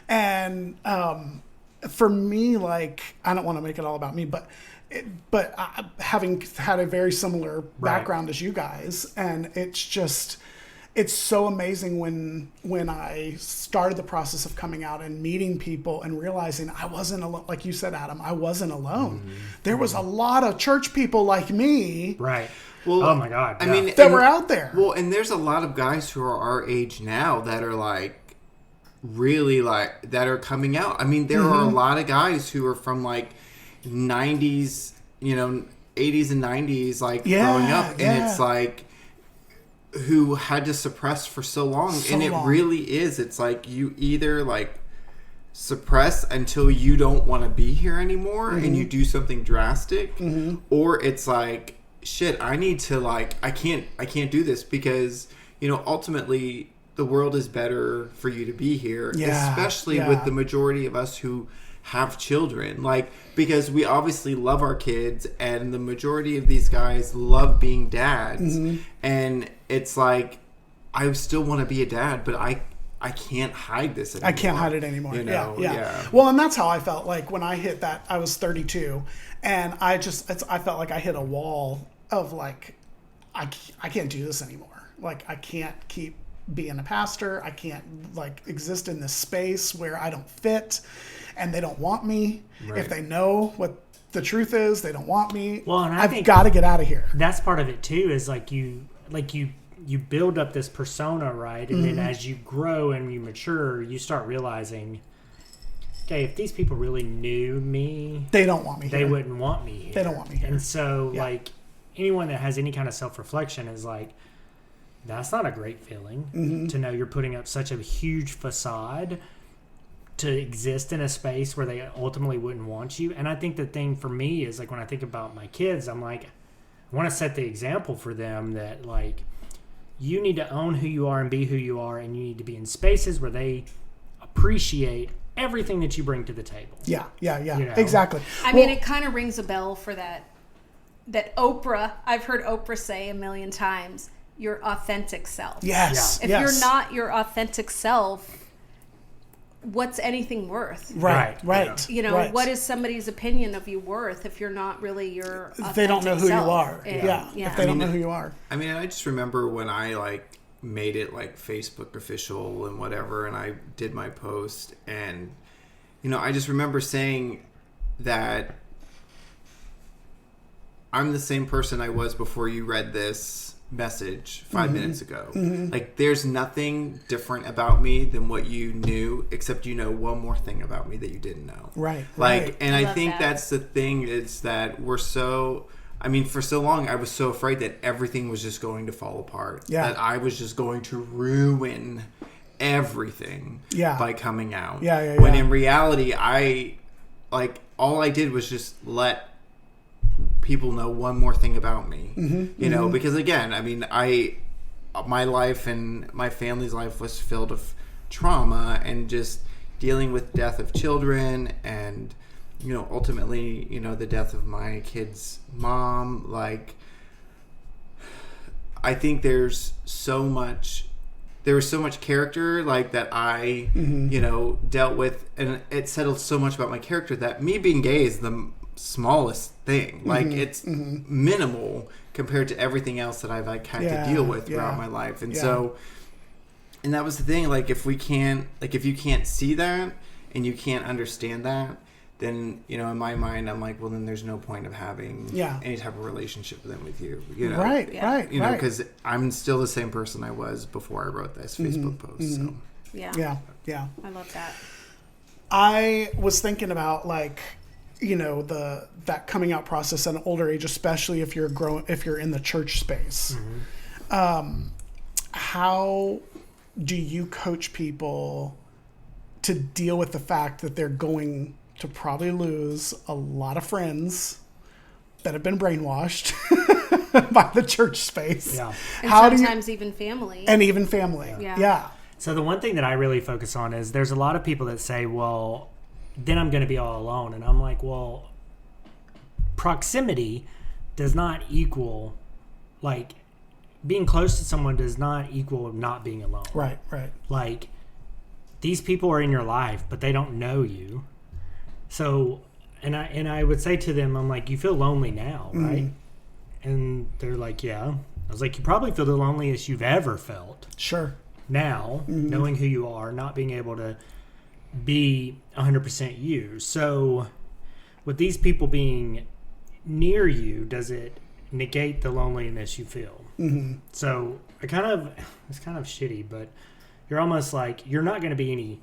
And for me, like, I don't want to make it all about me, but having had a very similar background as you guys, and it's so amazing when I started the process of coming out and meeting people and realizing I wasn't alone. Like you said, Adam, I wasn't alone. There was a lot of church people like me. Right. Well, oh my God. I yeah. mean, that were out there. Well, and there's a lot of guys who are our age now that are like really like that are coming out. I mean, there are a lot of guys who are from like 90s, 80s and 90s, like growing up, and it's like who had to suppress for so long, and it really is. It's like you either like suppress until you don't want to be here anymore, and you do something drastic, or it's like, shit, I need to like I can't do this because ultimately the world is better for you to be here, especially with the majority of us who have children, like, because we obviously love our kids, and the majority of these guys love being dads, and it's like I still want to be a dad, but I can't hide this anymore. I can't hide it anymore. Yeah. Well, and that's how I felt like when I hit that. I was 32, and I felt like I hit a wall of like, I can't do this anymore. Like, I can't keep being a pastor. I can't like exist in this space where I don't fit and they don't want me. Right. If they know what the truth is, they don't want me. Well, and I I've think got to get out of here. That's part of it too, is like you build up this persona, right? And then as you grow and you mature, you start realizing, okay, if these people really knew me, They don't want me they here. wouldn't want me here. They don't want me here. And so, Yeah. like, anyone that has any kind of self-reflection is like, that's not a great feeling to know you're putting up such a huge facade to exist in a space where they ultimately wouldn't want you. And I think the thing for me is, like, when I think about my kids, I'm like, I want to set the example for them that, like, you need to own who you are and be who you are, and you need to be in spaces where they appreciate everything that you bring to the table. Yeah. You know? Exactly. I mean, it kind of rings a bell for that Oprah, I've heard Oprah say a million times, your authentic self. Yes. If yes. you're not your authentic self, what's anything worth? Right. You know, right. what is somebody's opinion of you worth if you're not really your authentic They don't know who self? you are. Yeah. If they don't know who you are. I mean, I just remember when I like made it like Facebook official and whatever, and I did my post, and you know, I just remember saying that I'm the same person I was before you read this message 5 minutes ago. Like, there's nothing different about me than what you knew, except you know one more thing about me that you didn't know. Right. Like, right. and I love think that. that's the thing, is that we're so, I mean, for so long I was so afraid that everything was just going to fall apart. Yeah. That I was just going to ruin everything Yeah. by coming out. Yeah. When in reality, all I did was just let people know one more thing about me. You know, because again, I mean, my life and my family's life was filled with trauma and just dealing with death of children, and you know, ultimately, you know, the death of my kid's mom. Like, I think there was so much character like that I you know, dealt with, and it settled so much about my character that me being gay is the smallest thing. Like, it's minimal compared to everything else that I've like had to deal with throughout my life. And so, and that was the thing, like, if you can't see that and you can't understand that, then, you know, in my mind, I'm like, well, then there's no point of having any type of relationship with you, you know? Right. You know, because I'm still the same person I was before I wrote this Facebook post. So. Yeah. Yeah. I love that. I was thinking about, like, you know, that coming out process at an older age, especially if you're in the church space. How do you coach people to deal with the fact that they're going to probably lose a lot of friends that have been brainwashed by the church space? Yeah. And How sometimes even family. and even family. Yeah. So the one thing that I really focus on is there's a lot of people that say, well, then I'm going to be all alone. And I'm like, well, proximity does not equal, like, being close to someone does not equal not being alone. Right. Like, these people are in your life, but they don't know you. So, and I would say to them, I'm like, you feel lonely now, right? And they're like, yeah. I was like, you probably feel the loneliest you've ever felt. Sure. Now, knowing who you are, not being able to be 100% you. So, with these people being near you, does it negate the loneliness you feel? So, it's kind of shitty, but you're almost like, you're not going to be any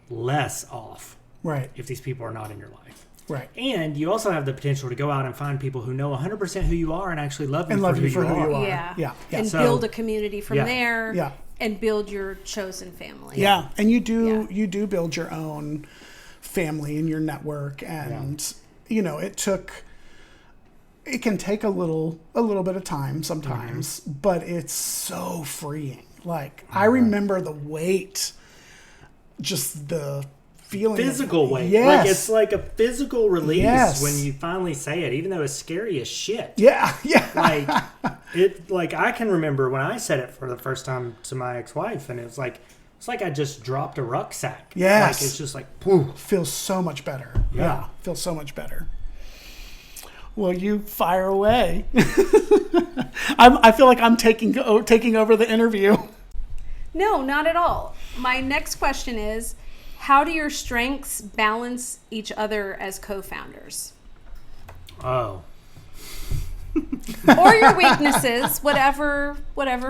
less off Right. if these people are not in your life. Right. And you also have the potential to go out and find people who know 100% who you are and actually love you And for love who you for who you are. Yeah. Yeah. And So- build a community from Yeah. there. Yeah. And build your chosen family. Yeah, and you do build your own family and your network, and you know, it can take a little bit of time sometimes, but it's so freeing. Like, I remember the weight, just the feeling, Physical weight. Yes. Like, it's like a physical release Yes. when you finally say it, even though it's scary as shit. Yeah. Like I can remember when I said it for the first time to my ex-wife, and it's like I just dropped a rucksack. Yes. Like, it's just like, Feels so much better. Yeah. Feels so much better. Well, you fire away. I feel like I'm taking over the interview. No, not at all. My next question is, how do your strengths balance each other as co-founders? Oh. Or your weaknesses, whatever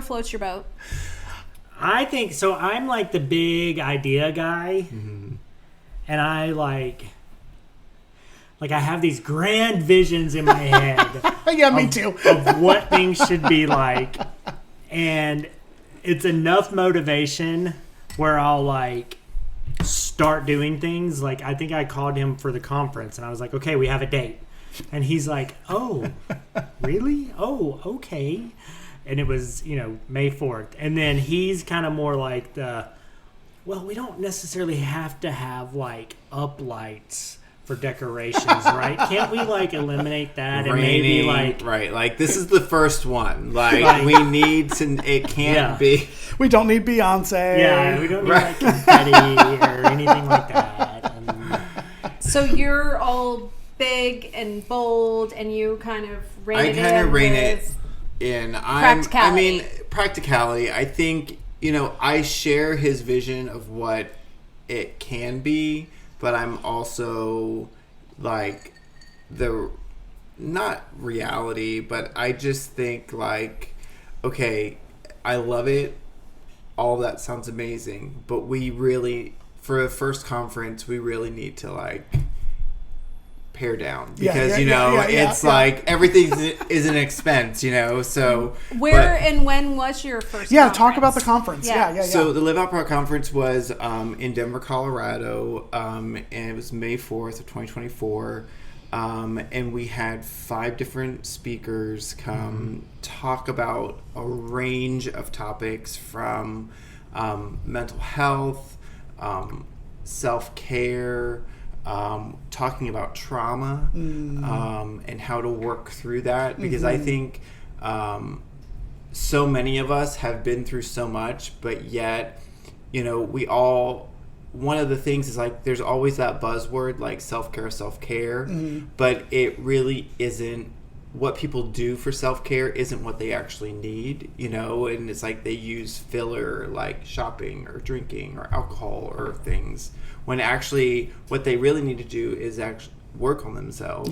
floats your boat. I think so. I'm like the big idea guy, and I like I have these grand visions in my head. Yeah, me too. Of what things should be like, and it's enough motivation where I'll like start doing things. Like I think I called him for the conference, and I was like, "Okay, we have a date," and he's like, "Oh, really? Oh, okay." And it was, May 4th. And then he's kind of more like well, we don't necessarily have to have, uplights for decorations, right? Can't we, eliminate that? And maybe, Right, this is the first one. We need to, it can't be. We don't need Beyonce. Yeah, we don't need, confetti or anything like that. So you're all big and bold, and you kind of rein it in. I kind of rein it in. Practicality. Practicality. I think, I share his vision of what it can be, but I'm also not reality, but I just think okay, I love it. All that sounds amazing, but we really, for a first conference, we really need to pare down because it's everything is an expense, so where and when was your first conference? Talk about the conference. Yeah. So the Live Out Proud conference was in Denver, Colorado, and it was May 4th of 2024, and we had 5 different speakers come talk about a range of topics from mental health, self-care, talking about trauma and how to work through that, because I think so many of us have been through so much, but yet we all, one of the things is there's always that buzzword self-care, but it really isn't. What people do for self-care isn't what they actually need, and it's they use filler like shopping or drinking or alcohol or things, when actually what they really need to do is actually work on themselves.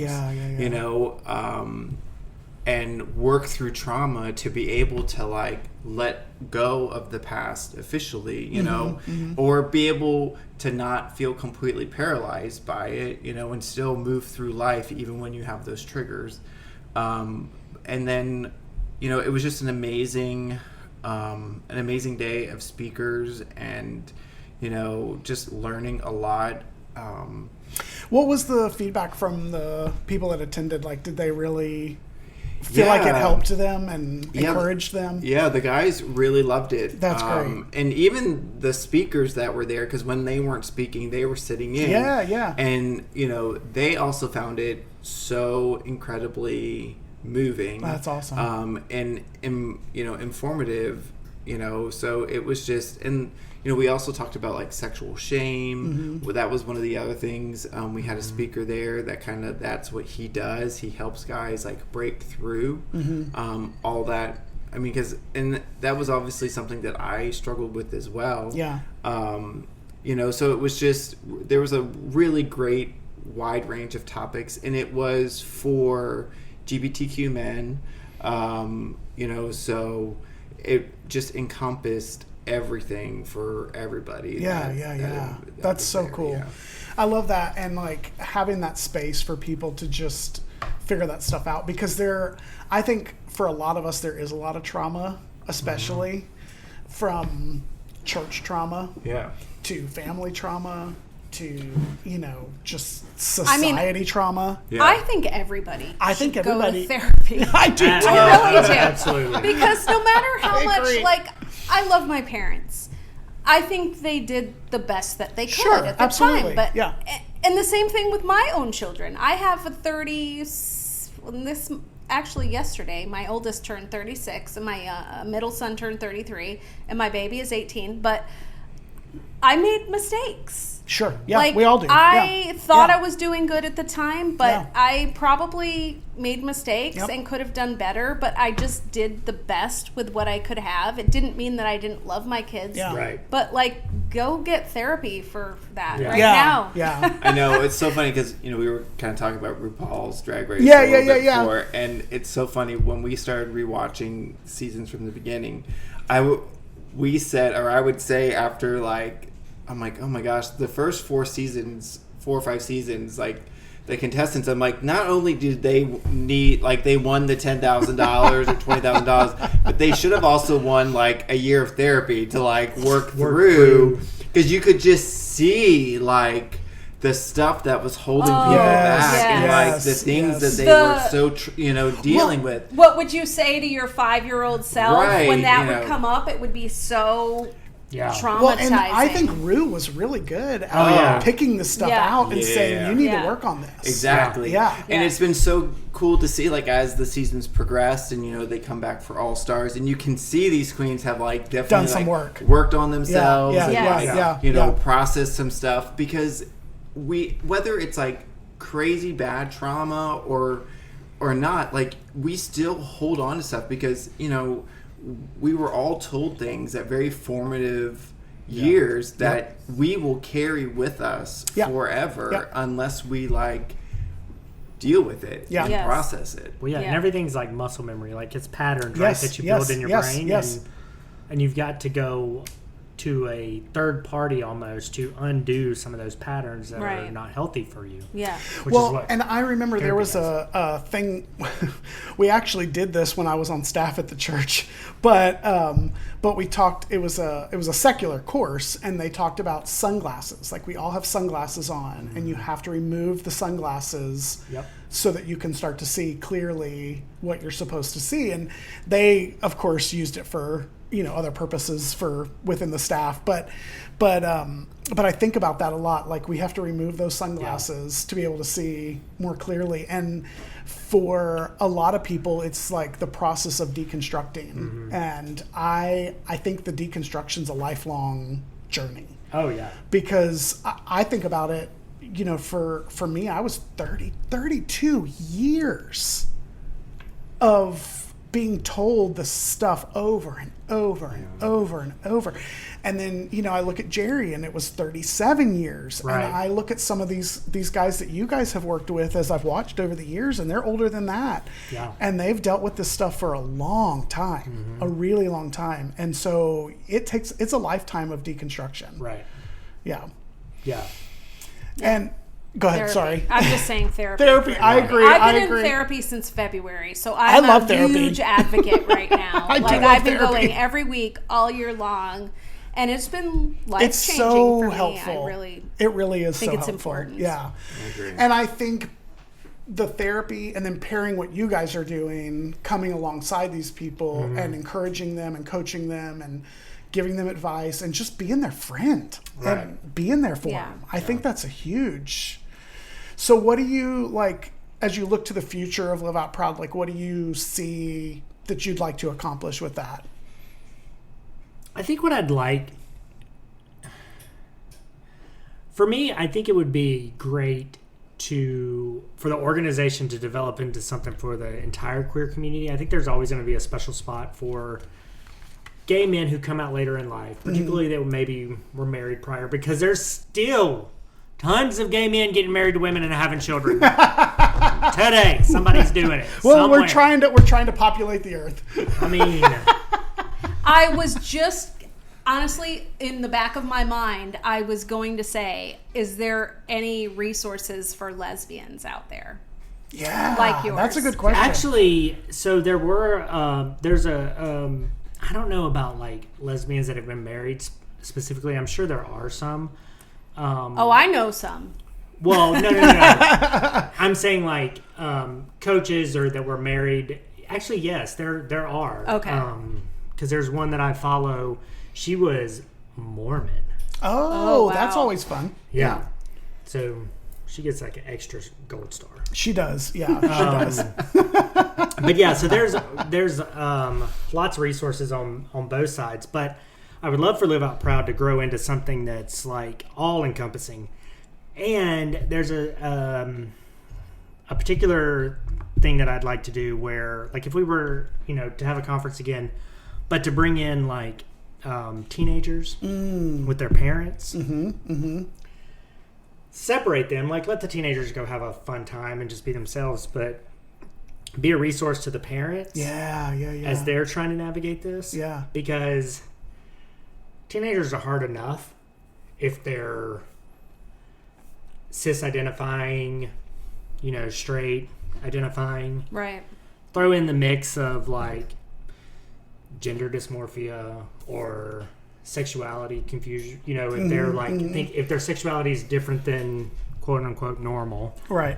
And work through trauma to be able to let go of the past officially, or be able to not feel completely paralyzed by it, and still move through life even when you have those triggers. And then, it was just an amazing day of speakers and, just learning a lot. What was the feedback from the people that attended? Did they really feel like it helped them and encouraged them? Yeah, the guys really loved it. That's great. And even the speakers that were there, because when they weren't speaking, they were sitting in. Yeah. And, they also found it so incredibly moving. That's awesome. And informative, so it was just, and, we also talked about sexual shame. Well, that was one of the other things. We had a speaker there that that's what he does. He helps guys break through all that. And that was obviously something that I struggled with as well. Yeah. So it was just, there was a really great wide range of topics, and it was for LGBTQ men, so it just encompassed everything for everybody. That's so cool. Yeah. I love that, and having that space for people to just figure that stuff out, because I think for a lot of us there is a lot of trauma, especially from church trauma to family trauma to just society trauma. I think everybody should go to therapy. I do too. I really do. Absolutely. Because no matter how much I love my parents, I think they did the best that they could at the time. But and the same thing with my own children. I have actually yesterday my oldest turned 36 and my middle son turned 33 and my baby is 18, but I made mistakes. Sure. Yeah, like, we all do. I thought I was doing good at the time, but Yeah. I probably made mistakes Yep. and could have done better, but I just did the best with what I could have. It didn't mean that I didn't love my kids. Yeah. Right. But, like, go get therapy for that Yeah. right Yeah. now. Yeah. I know, it's so funny because, you know, we were kind of talking about RuPaul's Drag Race Yeah, a little yeah, bit yeah. before, and it's so funny when we started rewatching seasons from the beginning, we said, or I would say after, like, I'm like, oh my gosh, the first 4 or 5 seasons, like, the contestants, I'm like, not only did they need, like, they won the $10,000 or $20,000, but they should have also won, like, a year of therapy to, like, work through, because you could just see, like, the stuff that was holding people back, and, like, the things that they were so, dealing with. What would you say to your 5-year-old self when that would come up? It would be so... traumatizing. Well, and I think Rue was really good at picking the stuff out and saying, you need to work on this. Exactly. Yeah. And it's been so cool to see, like, as the seasons progressed and, they come back for All Stars, and you can see these queens have, like, definitely done some like, work. Worked on themselves and, processed some stuff, because whether it's, like, crazy bad trauma or not, like, we still hold on to stuff because, we were all told things at very formative years that we will carry with us forever unless we, like, deal with it and process it. Well, and everything's like muscle memory. Like, it's patterns, right, that you build in your brain. And you've got to go to a third party almost to undo some of those patterns that are not healthy for you. Yeah. Which is what and I remember there was a thing, we actually did this when I was on staff at the church, but we talked, it was a secular course, and they talked about sunglasses. Like, we all have sunglasses on, and you have to remove the sunglasses so that you can start to see clearly what you're supposed to see. And they, of course, used it for other purposes for within the staff, but I think about that a lot. Like, we have to remove those sunglasses to be able to see more clearly. And for a lot of people, it's like the process of deconstructing. And I think the deconstruction's a lifelong journey. Oh yeah. Because I think about it, for me, I was 32 years of being told this stuff over and over and over and over. And then, I look at Jerry, and it was 37 years. Right. And I look at some of these guys that you guys have worked with as I've watched over the years, and they're older than that. Yeah. And they've dealt with this stuff for a long time, a really long time. And so it's a lifetime of deconstruction. Right. Yeah. Yeah. And go ahead. Therapy. Sorry. I'm just saying therapy. Therapy. I agree. I've been in therapy since February, so I'm love a therapy. huge advocate right now. I've been going every week, all year long, and it's been life-changing it's so for helpful. me. It really is think so it's helpful. important. Yeah. I agree. And I think the therapy, and then pairing what you guys are doing, coming alongside these people and encouraging them and coaching them and giving them advice and just being their friend and being there for them. I think that's a huge. So what do you, like, as you look to the future of Live Out Proud, like, what do you see that you'd like to accomplish with that? I think what I'd like, for me, I think it would be great for the organization to develop into something for the entire queer community. I think there's always going to be a special spot for gay men who come out later in life, particularly that maybe were married prior, because there's still tons of gay men getting married to women and having children. Today, somebody's doing it. Well, somewhere. we're trying to populate the earth. I mean, I was just, honestly, in the back of my mind, I was going to say, is there any resources for lesbians out there? Yeah, like yours? That's a good question. Actually, so there were, there's I don't know about, like, lesbians that have been married specifically. I'm sure there are some. I know some. Well, no. I'm saying, like, coaches or that were married. Actually, yes, there are. Okay. Because there's one that I follow. She was Mormon. Oh, wow. That's always fun. Yeah. So she gets, like, an extra gold star. She does. Yeah, she does. But yeah, so there's lots of resources on both sides. But I would love for Live Out Proud to grow into something that's like all encompassing. And there's a particular thing that I'd like to do where, like, if we were, to have a conference again, but to bring in like teenagers with their parents, separate them, like let the teenagers go have a fun time and just be themselves, but be a resource to the parents. As they're trying to navigate this. Yeah. Because teenagers are hard enough if they're cis-identifying, straight identifying. Right. Throw in the mix of like gender dysmorphia or sexuality confusion. If they're like if their sexuality is different than quote unquote normal. Right.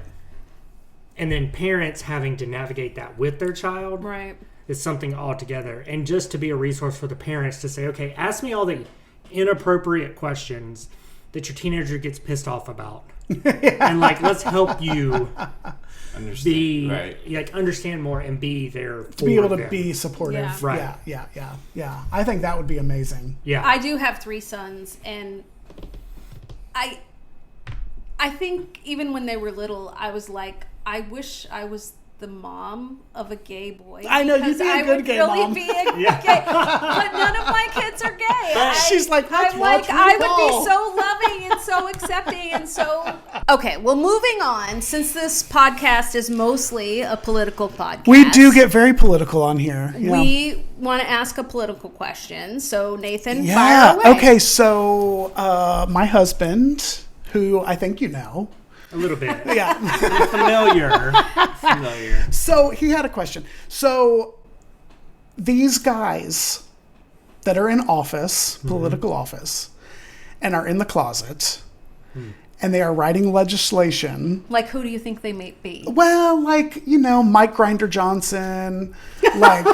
And then parents having to navigate that with their child. Right. Is something altogether. And just to be a resource for the parents to say, okay, ask me all the inappropriate questions that your teenager gets pissed off about. And like, let's help you understand more and be there for to be able to them. be supportive. Yeah. Right. Yeah. I think that would be amazing. Yeah. I do have 3 sons, and I think even when they were little, I was like, I wish I was the mom of a gay boy. I know, you'd be a good gay mom. I would really be a gay, but none of my kids are gay. She's like, let's watch I RuPaul. would be so loving and so accepting and so... Okay, well, moving on, since this podcast is mostly a political podcast. We do get very political on here. Yeah. We want to ask a political question. So, Nathan, fire away. Okay, so my husband, who I think you know... A little bit. Yeah. Familiar. So he had a question. So these guys that are in office, political office, and are in the closet, and they are writing legislation. Like, who do you think they may be? Well, like, Mike Grinder Johnson, like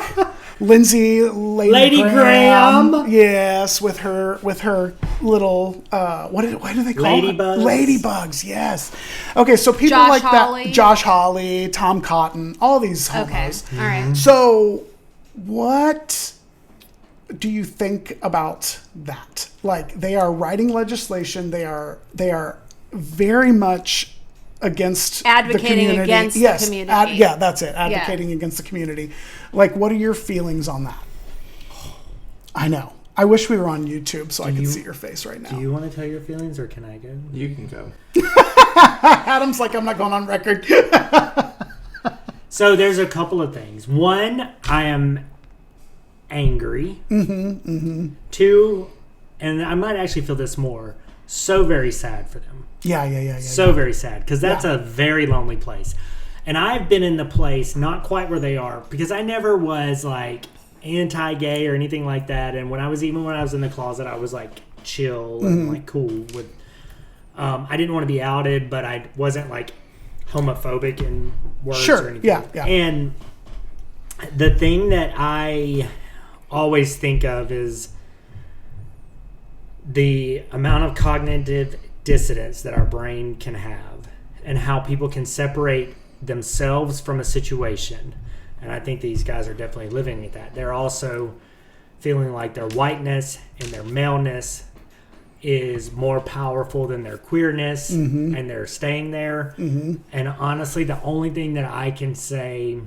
Lady Graham. Yes, with her little what do they call Ladybugs. Ladybugs, yes. Okay, so people Josh like Hawley. that, Josh Hawley, Tom Cotton, all these homos. Okay, all right. So, what do you think about that? Like, they are writing legislation. They are very much against Advocating the community. against Yes, the community. that's it. Advocating against the community. Like, what are your feelings on that? I know. I wish we were on YouTube so I could see your face right now. Do you want to tell your feelings, or can I go? You can go. Adam's like, I'm not going on record. So there's a couple of things. One, I am angry. 2, and I might actually feel this more, so very sad for them. Yeah. So very sad, because that's a very lonely place. And I've been in the place, not quite where they are, because I never was like anti-gay or anything like that. And when I was in the closet, I was like chill and like cool with. I didn't want to be outed, but I wasn't like homophobic in words or anything. Yeah. And the thing that I always think of is the amount of cognitive dissonance that our brain can have, and how people can separate themselves from a situation. And I think these guys are definitely living with that. They're also feeling like their whiteness and their maleness is more powerful than their queerness, and they're staying there. And honestly, the only thing that I can say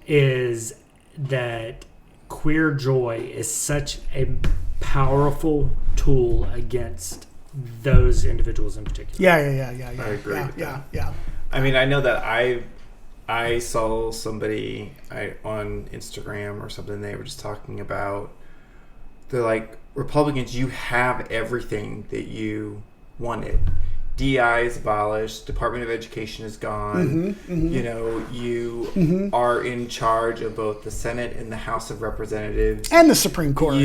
is that queer joy is such a powerful tool against those individuals in particular. Yeah. I agree with that. Yeah. I mean, I know that I saw somebody on Instagram or something. They were just talking about, they're like, Republicans, you have everything that you wanted. DI is abolished. Department of Education is gone. You are in charge of both the Senate and the House of Representatives and the Supreme Court.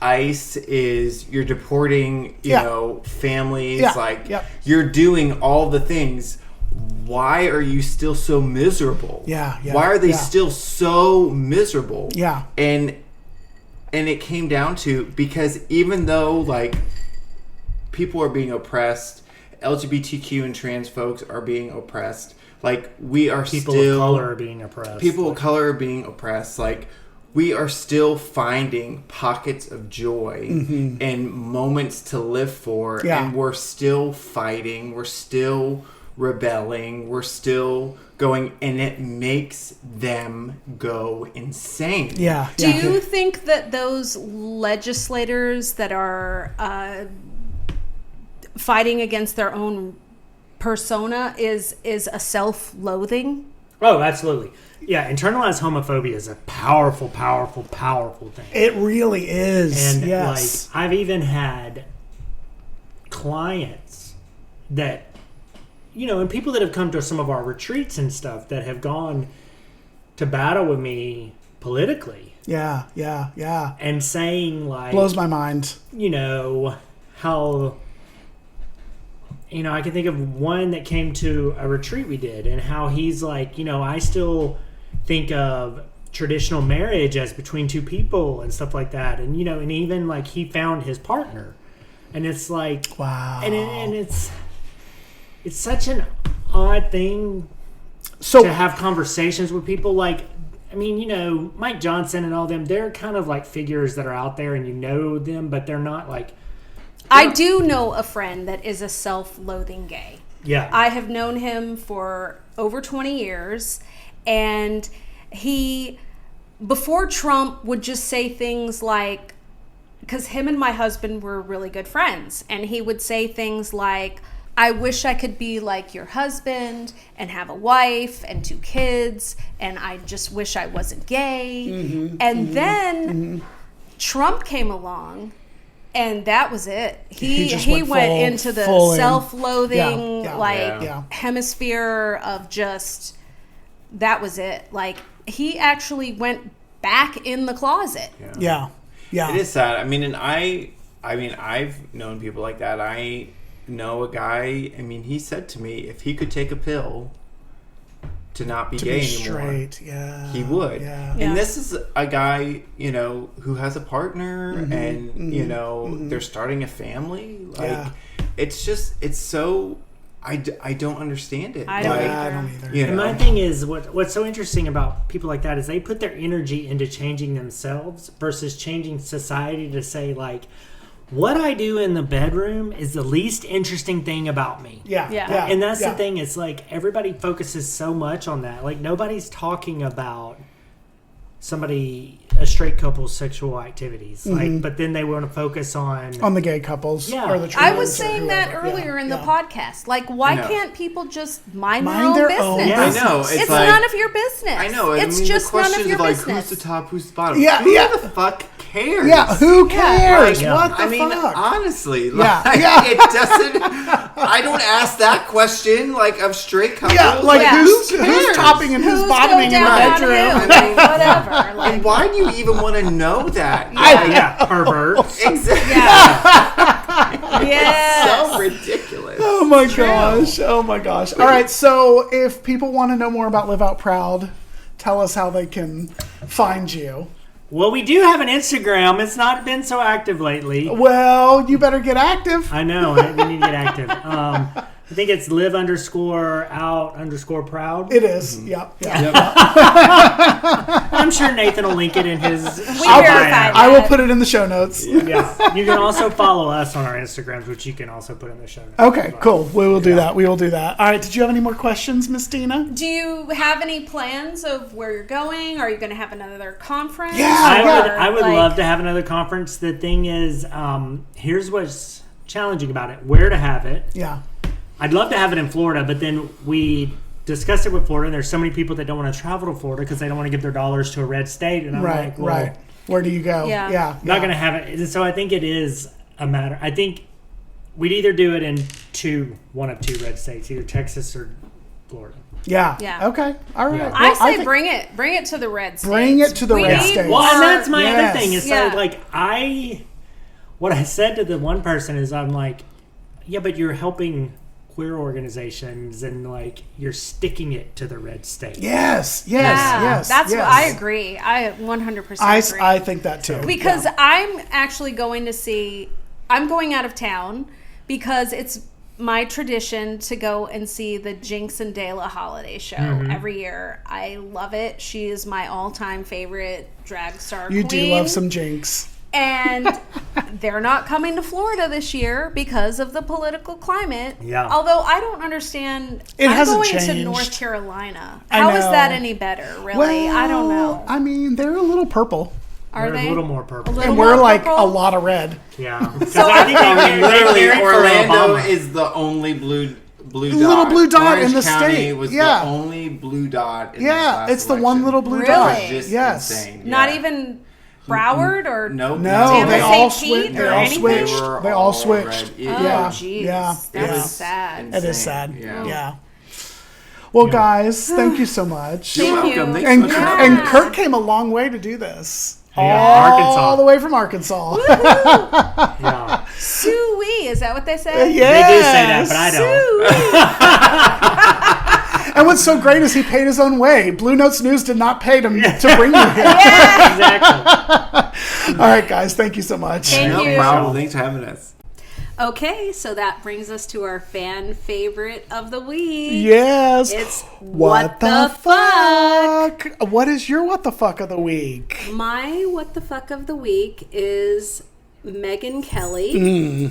ICE is, you're deporting, families. Yeah. You're doing all the things. Why are you still so miserable? Yeah. Why are they still so miserable? Yeah. And it came down to, because even though like people are being oppressed, LGBTQ and trans folks are being oppressed, like we are People still, of color are being oppressed. People of color are being oppressed. Like we are still finding pockets of joy and moments to live for. Yeah. And we're still fighting. We're still rebelling. We're still going, and it makes them go insane. Yeah. Do you think that those legislators that are fighting against their own persona is a self-loathing? Oh, absolutely. Yeah, internalized homophobia is a powerful, powerful, powerful thing. It really is. And yes. like, I've even had clients that, you know, and people that have come to some of our retreats and stuff that have gone to battle with me politically. Yeah. And saying, like, blows my mind. You know, how, you know, I can think of one that came to a retreat we did, and how he's like, you know, I still think of traditional marriage as between two people and stuff like that. And, you know, and even like he found his partner, and it's like, wow. And it's such an odd thing to have conversations with people. Like, I mean, you know, Mike Johnson and all them, they're kind of like figures that are out there and you know them, but they're not like... I do know a friend that is a self-loathing gay. Yeah. I have known him for over 20 years, and he, before Trump, would just say things like, because him and my husband were really good friends, and he would say things like, I wish I could be like your husband and have a wife and 2 kids, and I just wish I wasn't gay. Then Trump came along, and that was it. He went into the self-loathing hemisphere of just, that was it. Like, he actually went back in the closet. Yeah. It is sad. I mean, and I've known people like that. I know a guy, I mean, he said to me, if he could take a pill to not be gay anymore, he would. And this is a guy, you know, who has a partner and, you know, they're starting a family. Like, it's just, it's so, I don't understand it. I don't either. You know? And my thing is, what's so interesting about people like that is they put their energy into changing themselves versus changing society to say, like, what I do in the bedroom is the least interesting thing about me. Yeah. And that's the thing. It's like everybody focuses so much on that. Like, nobody's talking about a straight couple's sexual activities. Like, but then they want to focus on the gay couples. Yeah. Or the I was saying that earlier in the podcast. Like, why can't people just mind their own business? I know. It's like, none of your business. I know. It's just the none of your like, business. who's the top, who's the bottom? Who the fuck cares? Yeah, who cares? Like, what the I mean, fuck? honestly, like, it doesn't. I don't ask that question like of straight couples. Yeah, like who's topping and who's bottoming in the bedroom? Whatever. Like, and why do you even want to know that? Perverts. Exactly. Yes. It's so ridiculous. Oh my gosh. Oh my gosh. All right. So if people want to know more about Live Out Proud, tell us how they can find you. Well, we do have an Instagram. It's not been so active lately. Well, you better get active. I know. We need to get active. I think it's live_out_proud. It is. Yep. I'm sure Nathan will link it in his I will put it in the show notes. Yeah. You can also follow us on our Instagrams, which you can also put in the show notes. Okay, cool. We will do that. All right. Did you have any more questions, Miss Dina? do you have any plans of where you're going? Are you going to have another conference? I would love to have another conference. The thing is, here's what's challenging about it: where to have it. Yeah. I'd love to have it in Florida, but then we discussed it with Florida, and there's so many people that don't want to travel to Florida because they don't want to give their dollars to a red state. And I'm like, well, where do you go? Yeah. Not going to have it. And so I think it is a matter. I think we'd either do it in one of two red states, either Texas or Florida. Yeah. Okay. All right. Yeah. Well, I say bring it to the red states. Bring it to the red states. Well, and that's my other thing. Is Yeah. what I said to the one person is, I'm like, yeah, but you're helping queer organizations and like you're sticking it to the red state. Yes. That's what I agree. I 100% agree. I think that too. Because I'm actually going to see. I'm going out of town because it's my tradition to go and see the Jinx and Dela holiday show every year. I love it. She is my all-time favorite drag star queen. You do love some Jinx. And they're not coming to Florida this year because of the political climate. Yeah. Although I don't understand. It hasn't going to changed. North Carolina. I How is know. that any better, really? Well, I don't know. I mean, they're a little purple. Are They're they? a little more purple. And we're like a lot of red. Yeah. So I think they Literally, carried for Orlando Obama. is the only blue dot. Little blue dot Orange in the County state. was Yeah. the only blue dot in this Yeah, last it's the election. one little blue Really? dot. It's just Yes. insane. Not Yeah. even Broward or Nope. No, Tampa they St. all Pete switched. They or all anything? switched. were They all all switched. red. Oh, Yeah. jeez. Yeah. That's Yeah. sad. It is sad. Yeah. Yeah. Well, guys, thank you so much. You're Thank welcome. you. Thanks so And, much for having and us. Kirk came a long way to do this. Yeah, all Arkansas. the way from Arkansas. Yeah. Sue-wee, is that what they say? Yeah. They do say that, but I don't. And what's so great is he paid his own way. Blue Notes News did not pay him to bring you here. Exactly. All right, guys, thank you so much. Thank No you. problem. Thanks for having us. Okay, so that brings us to our fan favorite of the week. Yes. It's What the fuck? What is your what the fuck of the week? My what the fuck of the week is Megyn Kelly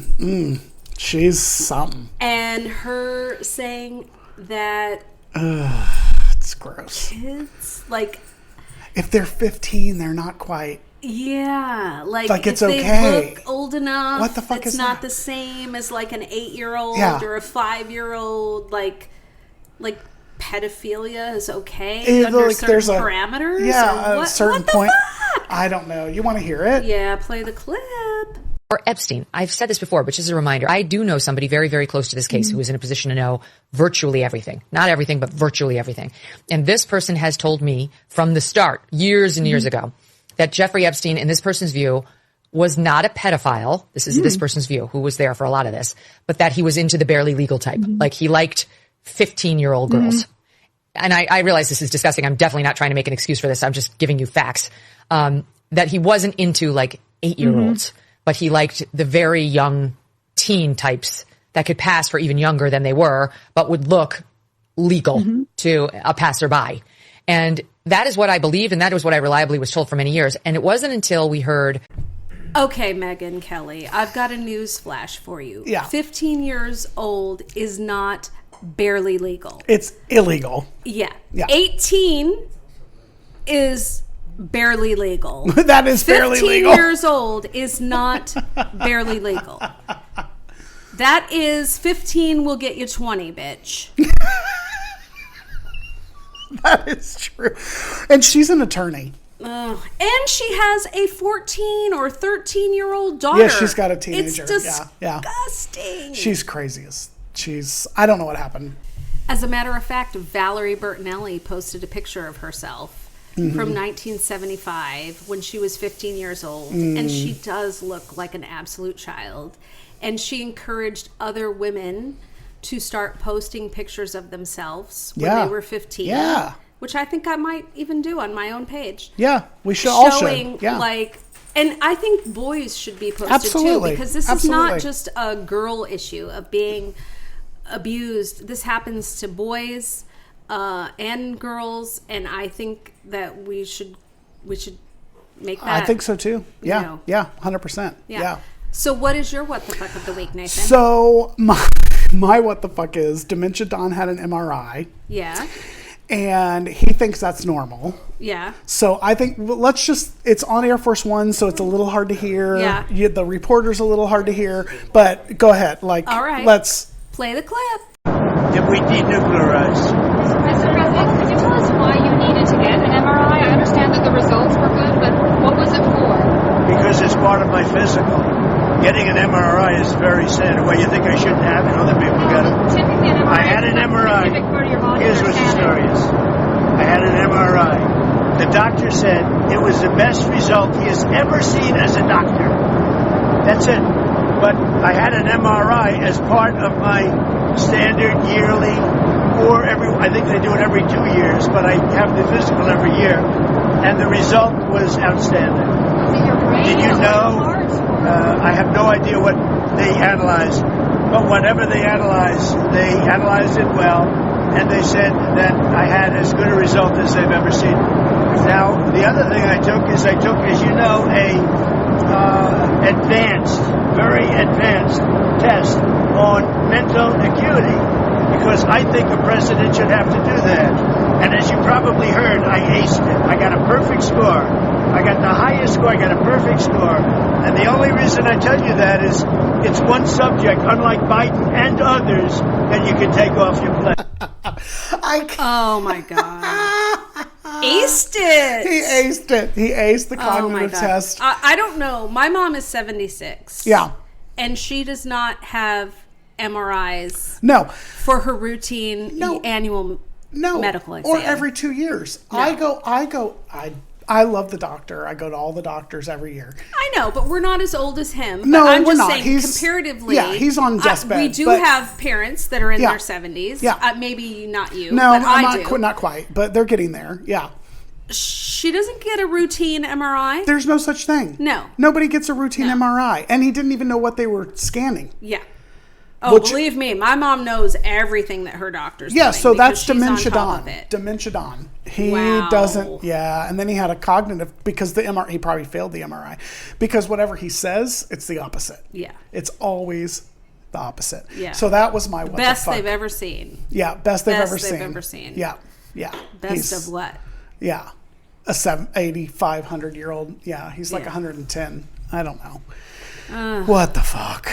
She's something. and her saying that It's gross. kids, like, If they're 15, they're not quite. yeah, like Like, it's if they okay. look old enough, What the fuck it's is not that? the same as like an 8-year-old Yeah. or a 5-year-old. Like pedophilia is okay Either, under like, certain there's a- parameters. Yeah, or a what, certain what the point. fuck? I don't know. You want to hear it? Yeah, play the clip. Or Epstein. I've said this before, but just as a reminder, I do know somebody very, very close to this case who is in a position to know virtually everything. Not everything, but virtually everything. And this person has told me from the start, years and years ago, that Jeffrey Epstein, in this person's view, was not a pedophile. This is this person's view, who was there for a lot of this, but that he was into the barely legal type. Like he liked 15-year-old girls. And I realize this is disgusting. I'm definitely not trying to make an excuse for this. I'm just giving you facts. That he wasn't into like 8-year-olds, but he liked the very young teen types that could pass for even younger than they were, but would look legal to a passerby. And that is what I believed, and that was what I reliably was told for many years. And it wasn't until we heard... Okay, Megyn Kelly, I've got a news flash for you. Yeah. 15 years old is not barely legal. It's illegal. Yeah. Yeah. 18 is barely legal. That is barely 15 legal. years old is not barely legal. That is 15 will get you 20, bitch. That is true. And she's an attorney. And she has a 14 or 13-year-old daughter. Yeah, she's got a teenager. It's Yeah. disgusting. She's crazy. I don't know what happened. As a matter of fact, Valerie Bertinelli posted a picture of herself from 1975 when she was 15 years old. And she does look like an absolute child. And she encouraged other women to start posting pictures of themselves when Yeah. they were 15. Yeah. Which I think I might even do on my own page. Yeah, we should all Showing, should. Yeah. like, and I think boys should be posted Absolutely. too, because this is Absolutely. not just a girl issue of being abused. This happens to boys and girls, and I think that we should make that. I think so too. Yeah. You know. Yeah. 100%. Yeah. So what is your what the fuck of the week, Nathan? So my what the fuck is Dementia Don had an MRI Yeah. and he thinks that's normal. Yeah. So I think it's on Air Force One, so it's a little hard to hear. Yeah. The reporter's a little hard to hear, but go ahead. All right. Let's. Play the clip. If we denuclearize. Mr. President, could you tell us why you needed to get an MRI? I understand that the results were good, but what was it for? Because it's part of my physical. Getting an MRI is very sad. Well, you think I shouldn't have it? Other people get it. Typically, an MRI I had an is a MRI. specific part of your body Here's for what the scanning. story is. I had an MRI. The doctor said it was the best result he has ever seen as a doctor. That's it. But I had an MRI as part of my standard yearly, or I think they do it every 2 years, but I have the physical every year, and the result was outstanding. Was it your brain? Did you or know? heart? I have no idea what they analyzed, But whatever they analyzed it well, and they said that I had as good a result as they've ever seen. Now, the other thing I took, as you know, very advanced test on mental acuity, because I think a president should have to do that. And as you probably heard, I aced it. I got a perfect score. I got the highest score. I got a perfect score. And the only reason I tell you that is it's one subject, unlike Biden and others, that you can take off your plate. Oh, my God. Aced it. He aced it. He aced the cognitive test. I don't know. My mom is 76. Yeah. And she does not have MRIs. No. For her routine annual medical exam. Or every 2 years. No. I love the doctor. I go to all the doctors every year. I know, but we're not as old as him. No, I'm we're just not. saying, comparatively. Yeah, he's on deathbed. We do have parents that are in their 70s. Yeah. Maybe not you, no, but I do. Not quite, but they're getting there. Yeah. She doesn't get a routine MRI. There's no such thing. No. Nobody gets a routine MRI. And he didn't even know what they were scanning. Yeah. Oh, believe me, my mom knows everything that her doctor's doing. Yeah, so that's dementia Dawn. Dementia Dawn. He doesn't, and then he had a cognitive, because the MRI, he probably failed the MRI. Because whatever he says, it's the opposite. Yeah. It's always the opposite. Yeah. So that was my best they've ever seen. Yeah, best they've ever seen. Yeah. Best of what? Yeah. A 8,500-year-old. Yeah, he's like 110. I don't know. What the fuck?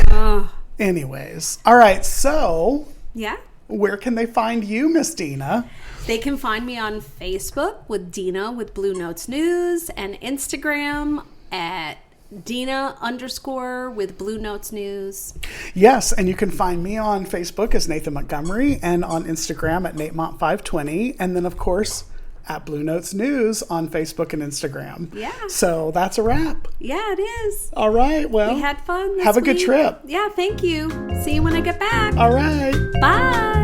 Anyways. All right, so. Yeah? Where can they find you, Miss Dina? They can find me on Facebook with Dina with Blue Notes News, and Instagram at Dina_ with Blue Notes News. Yes, and you can find me on Facebook as Nathan Montgomery, and on Instagram at NateMont520, and then, of course, at Blue Notes News on Facebook and Instagram. Yeah. So that's a wrap. Yeah, it is. All right. Well, we had fun. Have a good trip. Yeah, thank you. See you when I get back. All right. Bye.